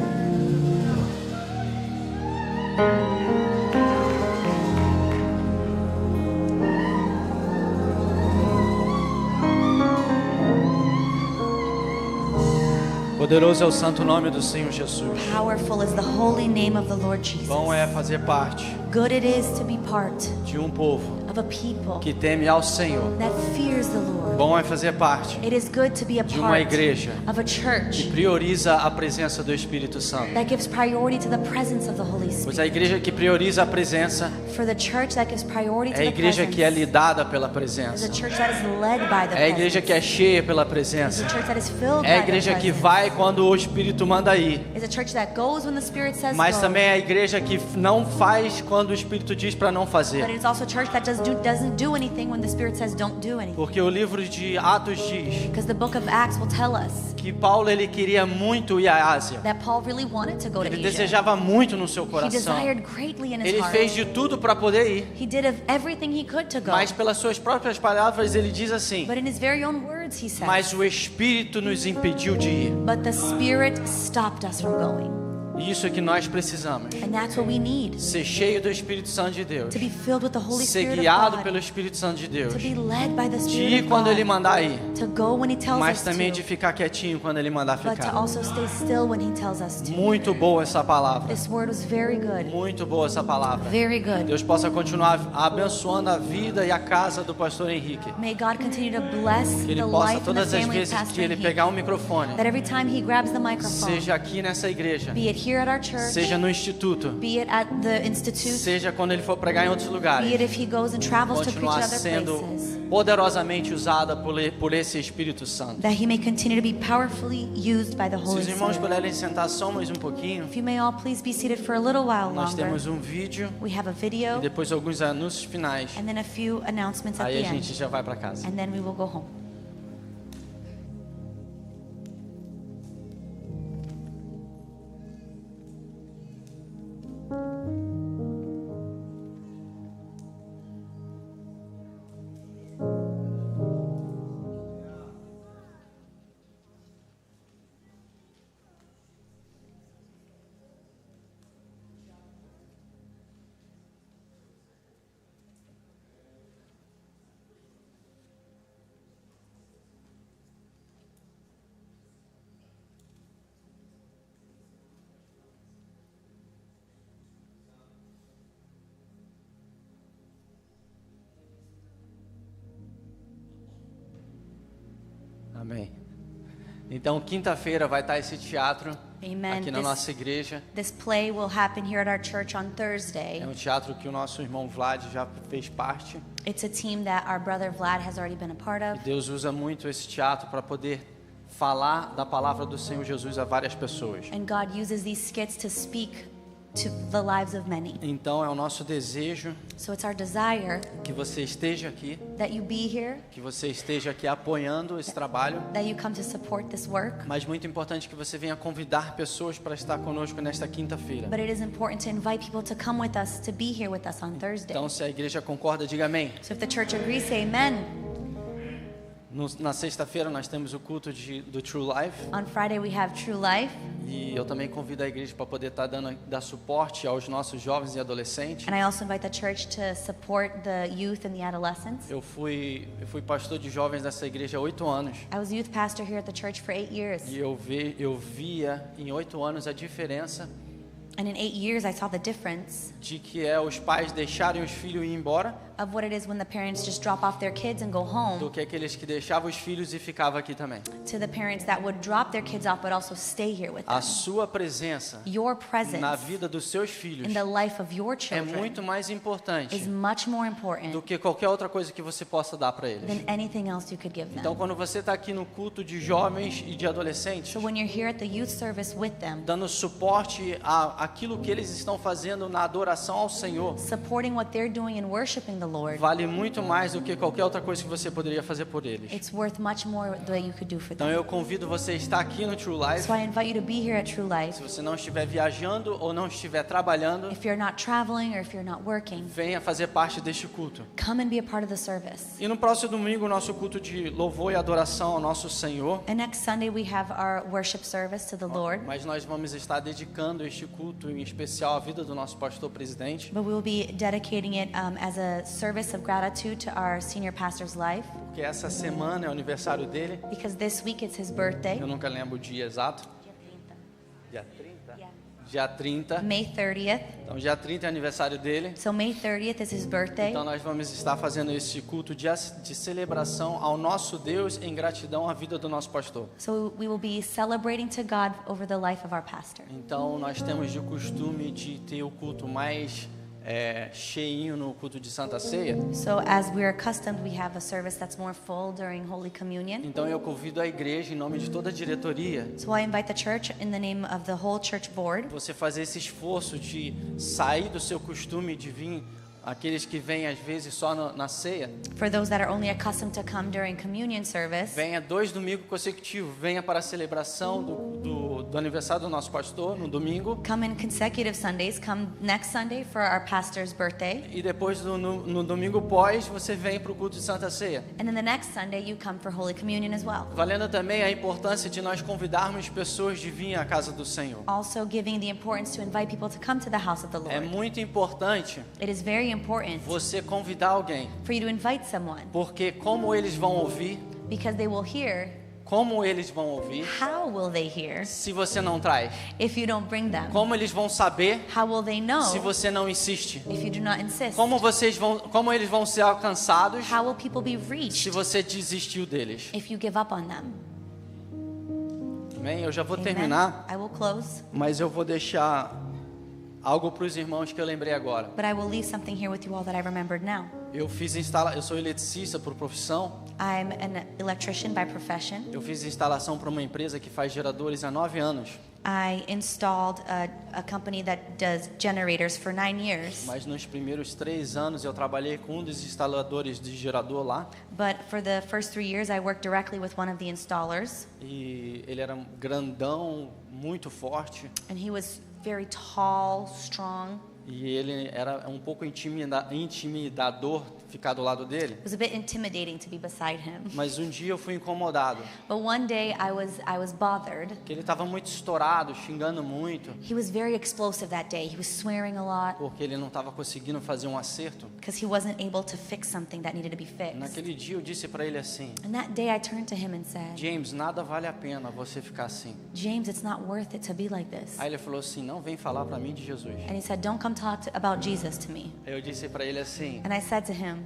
Poderoso é o santo nome do Senhor Jesus. Powerful is the holy name of the Lord Jesus. Bom é fazer parte Good it is to be part de um povo of a people que teme ao Senhor. that fears the Lord. Bom é fazer parte It is good to be a de uma part igreja of a que church prioriza a presença do Espírito Santo. that gives priority to the presence of the Holy Pois a Spirit. igreja que prioriza a presença For the church that gives priority to é a the igreja que é presence lidada pela is presença. a church that is led by the É a igreja que é presence. cheia pela Is presença. a church that is filled É a by the igreja que presence. vai quando o Espírito manda ir. Is a church that goes when the Spirit says Mas go. também é a igreja que não faz quando o Espírito diz para não But fazer. it's also a church that doesn't do anything when the Spirit says don't do anything. Porque o livro de Atos diz Because the book of Acts will tell us que Paulo ele queria muito ir à Ásia. that Paul really wanted to go to Ele Asia. desejava muito no seu He coração. desired greatly in his Ele heart. fez de tudo para poder ir. He did everything he could to go. Mas pelas suas próprias palavras ele diz assim: But in his very own words he said, mas o Espírito nos impediu de ir. but the Spirit stopped us from going. E isso é que nós precisamos. And that's what we need. Ser cheio do Espírito Santo de Deus. To be filled with the Holy Ser Spirit guiado of pelo God. Espírito Santo de Deus. To be led by the De Spirit ir of quando Ele God. mandar ir. To go when he tells Mas us também de to. ficar quietinho quando Ele mandar But to ficar. also stay still when he tells us to. Muito boa essa palavra. This word was very good. Muito boa essa palavra. Very good. Deus possa continuar abençoando a vida e a casa do pastor Henrique. May God continue to bless Que ele the possa, life and the todas as family of vezes que Pastor ele Henrique. pegar um microfone, That every time he grabs the microphone, seja aqui nessa igreja, be it here at our church, seja no instituto, be it at the institute, seja quando ele for pregar em outros be lugares, it if he goes and travels to preach continuar at other sendo places, poderosamente usada por esse Espírito Santo. that he may continue to be powerfully used by the Se Holy os irmãos Spirit. puderem sentar só mais um pouquinho, If you may all please be seated for a little while nós longer. temos um vídeo We have a video e depois alguns anúncios finais. and then a few announcements at Aí the a gente end. já vai para casa. And then we will go home. Amém. Então, quinta-feira vai estar esse teatro Amen. aqui na nossa igreja. This play will happen here at our church on Thursday. É um teatro que o nosso irmão Vlad já fez parte. It's a team that our brother Vlad has already been a part E of. Deus usa muito esse teatro para poder falar da palavra do Senhor Jesus a várias pessoas. And God uses these skits to speak to the lives of many. Então é o nosso desejo So it's our desire que você esteja aqui, that you be here, que você esteja aqui apoiando esse trabalho, that you come to support this work. mas muito importante que você venha convidar pessoas para estar conosco nesta quinta-feira. But it is important to invite people to come with us, to be here with us on Thursday. Então, se a igreja concorda, diga amém. So if the church agrees, say amen. Na sexta-feira nós temos o culto do True Life. On Friday we have True Life. E eu também convido a igreja para poder estar dar suporte aos nossos jovens e adolescentes. And I also invite the church to support the youth and the adolescents. Eu fui pastor de jovens dessa igreja há 8 anos. I was youth pastor here at the church for 8 years. E eu via em 8 anos a diferença And in 8 years I saw the difference de que os pais deixarem os filhos ir embora of what it is when the parents just drop off their kids and go home do que aqueles que deixavam os filhos e ficavam aqui também. to the parents that would drop their kids off but also stay here with A them. sua presença Your presence na vida dos seus filhos in the life of your é children muito mais is importante much more do important que qualquer outra coisa que você possa dar para eles. than anything else you could give them. Então, quando você está aqui no culto de jovens e de adolescentes, So when you're here at the youth service with them, dando suporte àquilo que eles estão fazendo na adoração ao Senhor, supporting what they're doing and worshiping the Lord, vale muito mais do que qualquer outra coisa que você poderia fazer por eles. it's worth much more the way you could do for Então them. eu convido você a estar aqui no True Life. So I invite you to be here at True Life. Se você não estiver viajando ou não estiver trabalhando, If you're not traveling or if you're not working, venha fazer parte deste culto. come and be a part of the service. E no próximo domingo, nosso culto de louvor e adoração ao nosso Senhor. And next Sunday we have our worship service to the Lord. Mas nós vamos estar dedicando este culto em especial à vida do nosso pastor presidente, But we will be dedicating it as a service of gratitude to our senior pastor's life, porque essa semana é o aniversário dele. because this week it's his birthday, Eu nunca lembro o dia exato. Dia 30? Dia 30. May 30th. Então, dia 30 é aniversário dele. So May 30th is his birthday. Então, nós vamos estar fazendo esse culto de celebração ao nosso Deus em gratidão à vida do nosso pastor. So we will be celebrating to God over the life of our pastor. Então, nós temos de costume de ter o culto mais cheinho no culto de Santa Ceia. So as we're accustomed, we have a service that's more full during Holy Communion. Então, eu convido a igreja, em nome de toda a diretoria, So I invite the church in the name of the whole church board você fazer esse esforço de sair do seu costume de vir, aqueles que vêm às vezes só na ceia, for those that are only accustomed to come during communion service. venha 2 domingos consecutivos, venha para a celebração do aniversário do nosso pastor no domingo, Come in consecutive Sundays. Come next Sunday for our pastor's birthday. e depois no domingo pós você vem para o culto de Santa Ceia. And then the next Sunday you come for Holy Communion as well. Valendo também a importância de nós convidarmos pessoas de vir à casa do Senhor. Also giving the importance to invite people to come to the house of the É Lord. muito importante It is very important você convidar alguém, for you to invite someone, porque como eles vão ouvir, because they will hear. como eles vão ouvir How will they hear se você não traz? if you don't bring them? Como eles vão saber How will they know se você não insiste? if you do not insist? Como eles vão ser alcançados How will people be se reached você desistiu deles? if you give up on them? Amém? Eu já vou Amen. terminar, I will close, mas eu vou deixar algo para os irmãos que eu lembrei agora. but I will leave something here with you all that I remembered now. Eu sou eletricista por profissão. I'm an electrician by profession. Eu fiz instalação para uma empresa que faz geradores há 9 anos. I installed a company that does generators for 9 years. Mas nos primeiros 3 anos eu trabalhei com um dos instaladores de gerador lá. But for the first 3 years, I worked directly with one of the installers. E ele era grandão, muito forte. And he was very tall, strong. E ele era um pouco intimidador ficar do lado dele. It was a bit intimidating to be beside him. Mas um dia eu fui incomodado, But one day I was bothered. porque ele estava muito estourado, xingando muito, He was very explosive that day. He was swearing a lot porque ele não estava conseguindo fazer um acerto. because he wasn't able to fix something that needed to be fixed. Naquele dia eu disse para ele assim: And that day I turned to him and said, James, nada vale a pena você ficar assim. James, it's not worth it to be like this. Aí ele falou assim: não vem falar para mim de Jesus. And he said, don't come talk about Jesus to me. Eu disse para ele assim: And I said to him,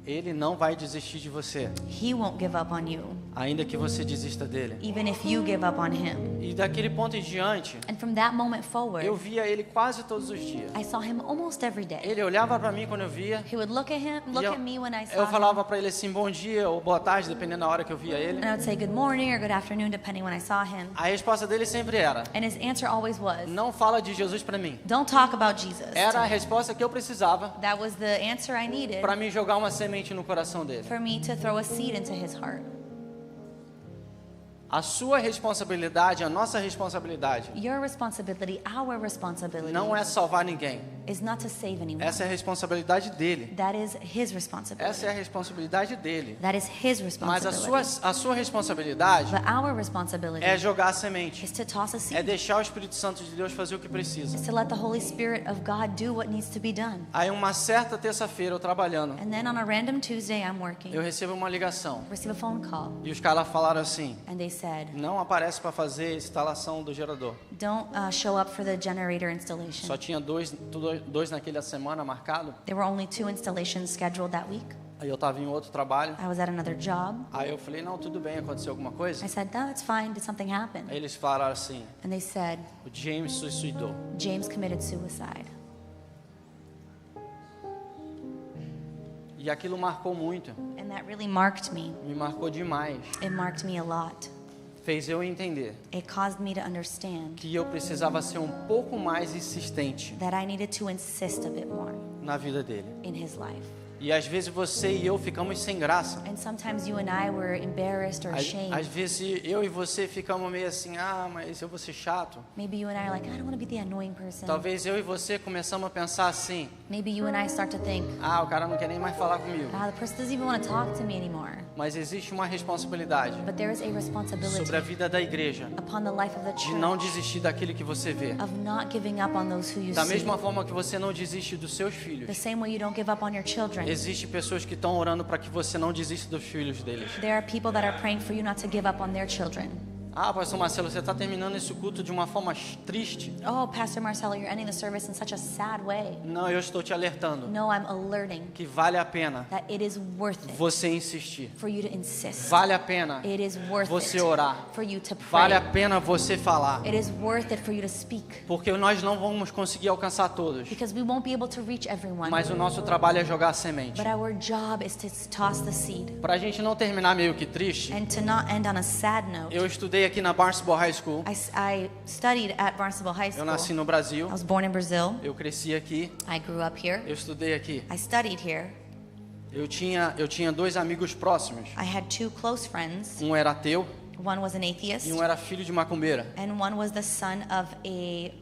ele não vai desistir de você, he won't give up on you, ainda que você desista dele. even if you give up on him. E daquele ponto em diante, And from that moment forward, eu via ele quase todos os dias. I saw him almost every day. Ele olhava para mim quando eu via. He would look E at me when I saw eu him. falava para ele assim, bom dia ou boa tarde, dependendo da hora que eu via ele. And I would say good morning or good afternoon, depending when I saw him. A resposta dele sempre era: And his answer always was, não fala de Jesus para mim. don't talk about Jesus. Era a resposta que eu precisava That was the answer I needed para me jogar uma semente no coração dele. for me to throw a seed into his heart. A sua responsabilidade, a nossa responsabilidade, Your responsibility, our responsibility, não é salvar ninguém. is not to save anyone. Essa é a responsabilidade dele. That is his responsibility. Essa é a responsabilidade dele. That is his Mas responsibility. a sua responsabilidade But our responsibility é jogar a semente. is to toss a É seed. deixar o Espírito Santo de Deus fazer o que precisa. Is to let the Holy Spirit of God do what needs to be done. Aí uma certa terça-feira eu trabalhando, And then on a random Tuesday, I'm working. eu recebo uma ligação. Receive a phone call. E os caras falaram assim: And they said, não aparece para fazer a instalação do gerador. don't show up for the generator installation. Só tinha dois dois naquela semana marcado. There were only 2 installations scheduled that week. Aí eu estava em outro trabalho. I was at another job. Aí eu falei, não, tudo bem, aconteceu alguma coisa? I said, no, it's fine. Did something happen? Aí eles falaram assim, And they said, o James se suicidou. James committed suicide. E aquilo marcou muito, And that really marked me. me marcou demais. It marked me a lot. Fez eu entender It caused me to understand que eu precisava ser um pouco mais insistente that I needed to insist a bit more na vida dele. in his life. E às vezes você e eu ficamos sem graça. And sometimes you and I were embarrassed or Às ashamed. vezes eu e você ficamos meio assim, mas eu vou ser chato. Maybe you and I are like, I don't want to be the annoying person. Talvez eu e você começamos a pensar assim, Maybe you and I start to think, o cara não quer nem mais falar comigo. the person doesn't even want to talk to me anymore. Mas existe uma responsabilidade But there is a responsibility sobre a vida da igreja upon the life of the de não church desistir daquilo que você vê. of not giving up on those who you Da see. mesma forma que você não desiste dos seus The filhos, same way you don't give up on your children. existe pessoas que estão orando para que você não desista dos filhos deles. There are people that are praying for you not to give up on their children. Pastor Marcelo, você está terminando esse culto de uma forma triste. Oh, Pastor Marcelo, you're ending the service in such a sad way. Não, eu estou te alertando No, I'm alerting que vale a pena that it is worth it você insistir. for you to insist. Vale a pena It is worth você it orar. for you to Vale a pray. pena você falar. It is worth it for you to speak. Porque nós não vamos conseguir alcançar todos. Because we won't be able to reach everyone. Mas o nosso trabalho é jogar a semente. But our job is to toss the seed. Para a gente não terminar meio que triste, And to not end on a sad note, eu estudei aqui na Barnstable High School. I studied at Barnstable High Eu School. nasci no Brasil. I was born in Brazil. Eu cresci aqui. I grew up here. Eu estudei aqui. I studied here. Eu tinha 2 amigos próximos. I had 2 close friends. Um era ateu One was an atheist, e um era filho de macumbeira. and one was the son of a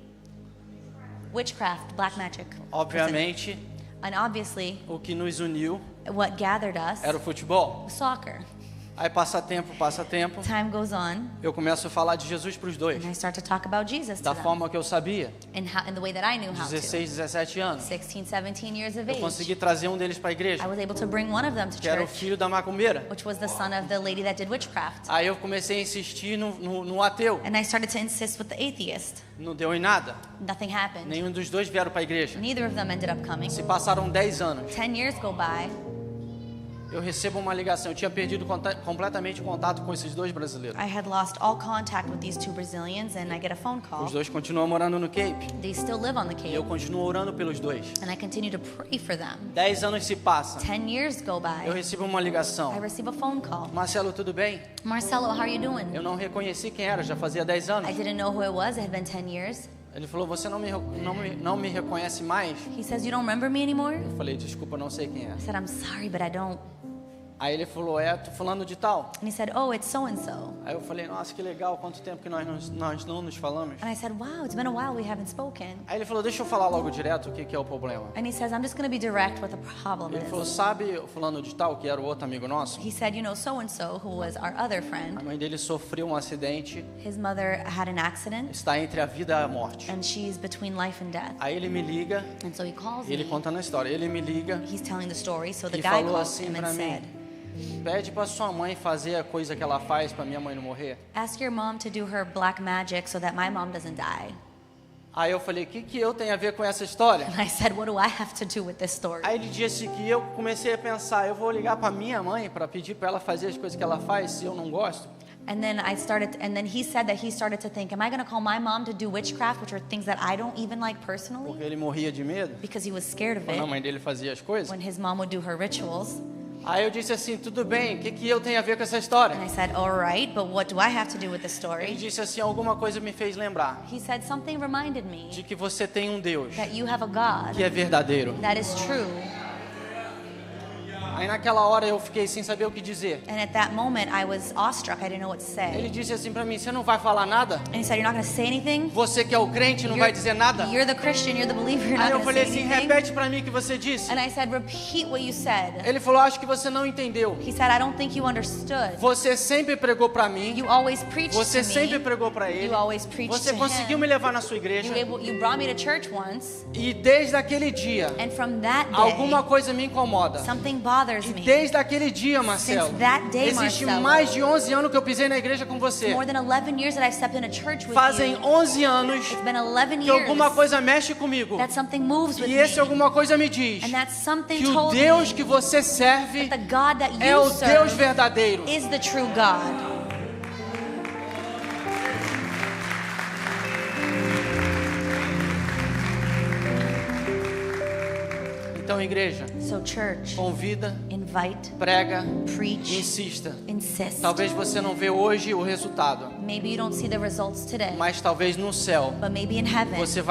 witchcraft, black magic. Obviamente, person. And obviously, o que nos uniu what gathered us era o futebol. was soccer. Aí passa tempo, Time goes on, eu começo a falar de Jesus para os dois. and I start to talk about Jesus Da to them forma que eu sabia. in the way that I knew how 16, 17 anos. to. 16, 17 years of Eu age. consegui trazer um deles para a igreja, I was able to bring one of them to que era o church, filho da macumbeira. which was the son of the lady that did witchcraft. Aí eu comecei a insistir no ateu. And I started to insist with the atheist. Não deu em nada. Nothing happened. Nenhum dos dois vieram para a igreja. Neither of them ended up coming. Se passaram 10 anos. 10 years go by. Eu recebo uma ligação. Eu tinha perdido completamente o contato com esses 2 brasileiros. I had lost all contact with these 2 Brazilians, and I get a phone call. Os 2 continuam morando no Cape. They still live on the E eu Cape, continuo orando pelos 2. and I continue to pray for them. 10 anos se passam. 10 years go Eu by. recebo uma I ligação. receive a phone call. Marcelo, tudo bem? Marcelo, how are you doing? Eu não reconheci quem era, já fazia 10 anos. I didn't know who it was. It had been 10 years. Ele falou, você não me reconhece mais? He says, you don't remember me anymore? Eu falei, desculpa, não sei quem é. I said, I'm sorry, but I don't. Aí ele falou, tô falando de tal. And he said, oh, it's so-and-so. Aí eu falei, nossa, que legal, quanto tempo que nós não nos falamos. And I said, wow, it's been a while we haven't spoken. Aí ele falou, deixa eu falar logo direto o que é o problema. And he says, I'm just going to be direct what the problem Ele falou, is. sabe o fulano de tal, que era o outro amigo nosso? He said, you know, so-and-so, who was our other A friend, mãe dele sofreu um acidente, his mother had an accident, está entre a vida e a morte. and she's between life and death. Aí ele me liga, And so he calls ele me. conta na história, ele me liga He's telling the story. So the e guy falou called assim him and pra said, mim, pede pra sua mãe fazer a coisa que ela faz pra minha mãe não morrer. ask your mom to do her black magic so that my mom doesn't die. Aí eu falei, o que eu tenho a ver com essa história? And I said, what do I have to do with this story? Aí ele disse que eu comecei a pensar, eu vou ligar pra minha mãe pra pedir pra ela fazer as coisas que ela faz, se eu não gosto. And then he said that he started to think, am I going to call my mom to do witchcraft, which are things that I don't even like personally? Porque ele morria de medo Because he was scared of quando a it mãe dele fazia as coisas. when his mom would do her rituals. Aí eu disse assim, tudo bem, o que eu tenho a ver com essa história? And I said, all right, but what do I have to do with the Ele story? disse assim, alguma coisa me fez lembrar He said, something reminded me de que você tem um Deus that you have a God que é verdadeiro. that is true. Aí naquela hora eu fiquei sem saber o que dizer. And at that moment, I was awestruck. I didn't know what to Ele say. disse assim pra mim, você não vai falar nada? And he said, you're not going to say anything? Você que é o crente não vai dizer nada? You're the Christian, you're the believer, you're Aí not eu going to falei say assim, anything? repete pra mim o que você disse. And I said, repeat what you said. Ele falou, acho que você não entendeu. He said, I don't think you understood. Você sempre pregou pra mim. You always preached Você to sempre me. pregou pra ele. You always preached Você to conseguiu him. me levar na sua igreja. You brought me to church once. E desde aquele dia, And from that day, alguma coisa me incomoda. something bothers bothers E me. desde aquele dia, Marcelo, Since that day, existe Marcelo, mais de 11 anos que eu pisei na igreja com você. More than 11 years that I've stepped in a church with Fazem you. 11 anos It's been 11 que years alguma coisa mexe comigo. that something moves with E me. esse alguma coisa me diz And that something que o told Deus me que você serve that the God that é you o Deus serve verdadeiro. is the true God. Então, igreja, So church, convida, invite, prega, preach, insista. insist. Talvez você não vê hoje o resultado, Maybe you don't see the results today, mas talvez no céu but maybe in heaven você vai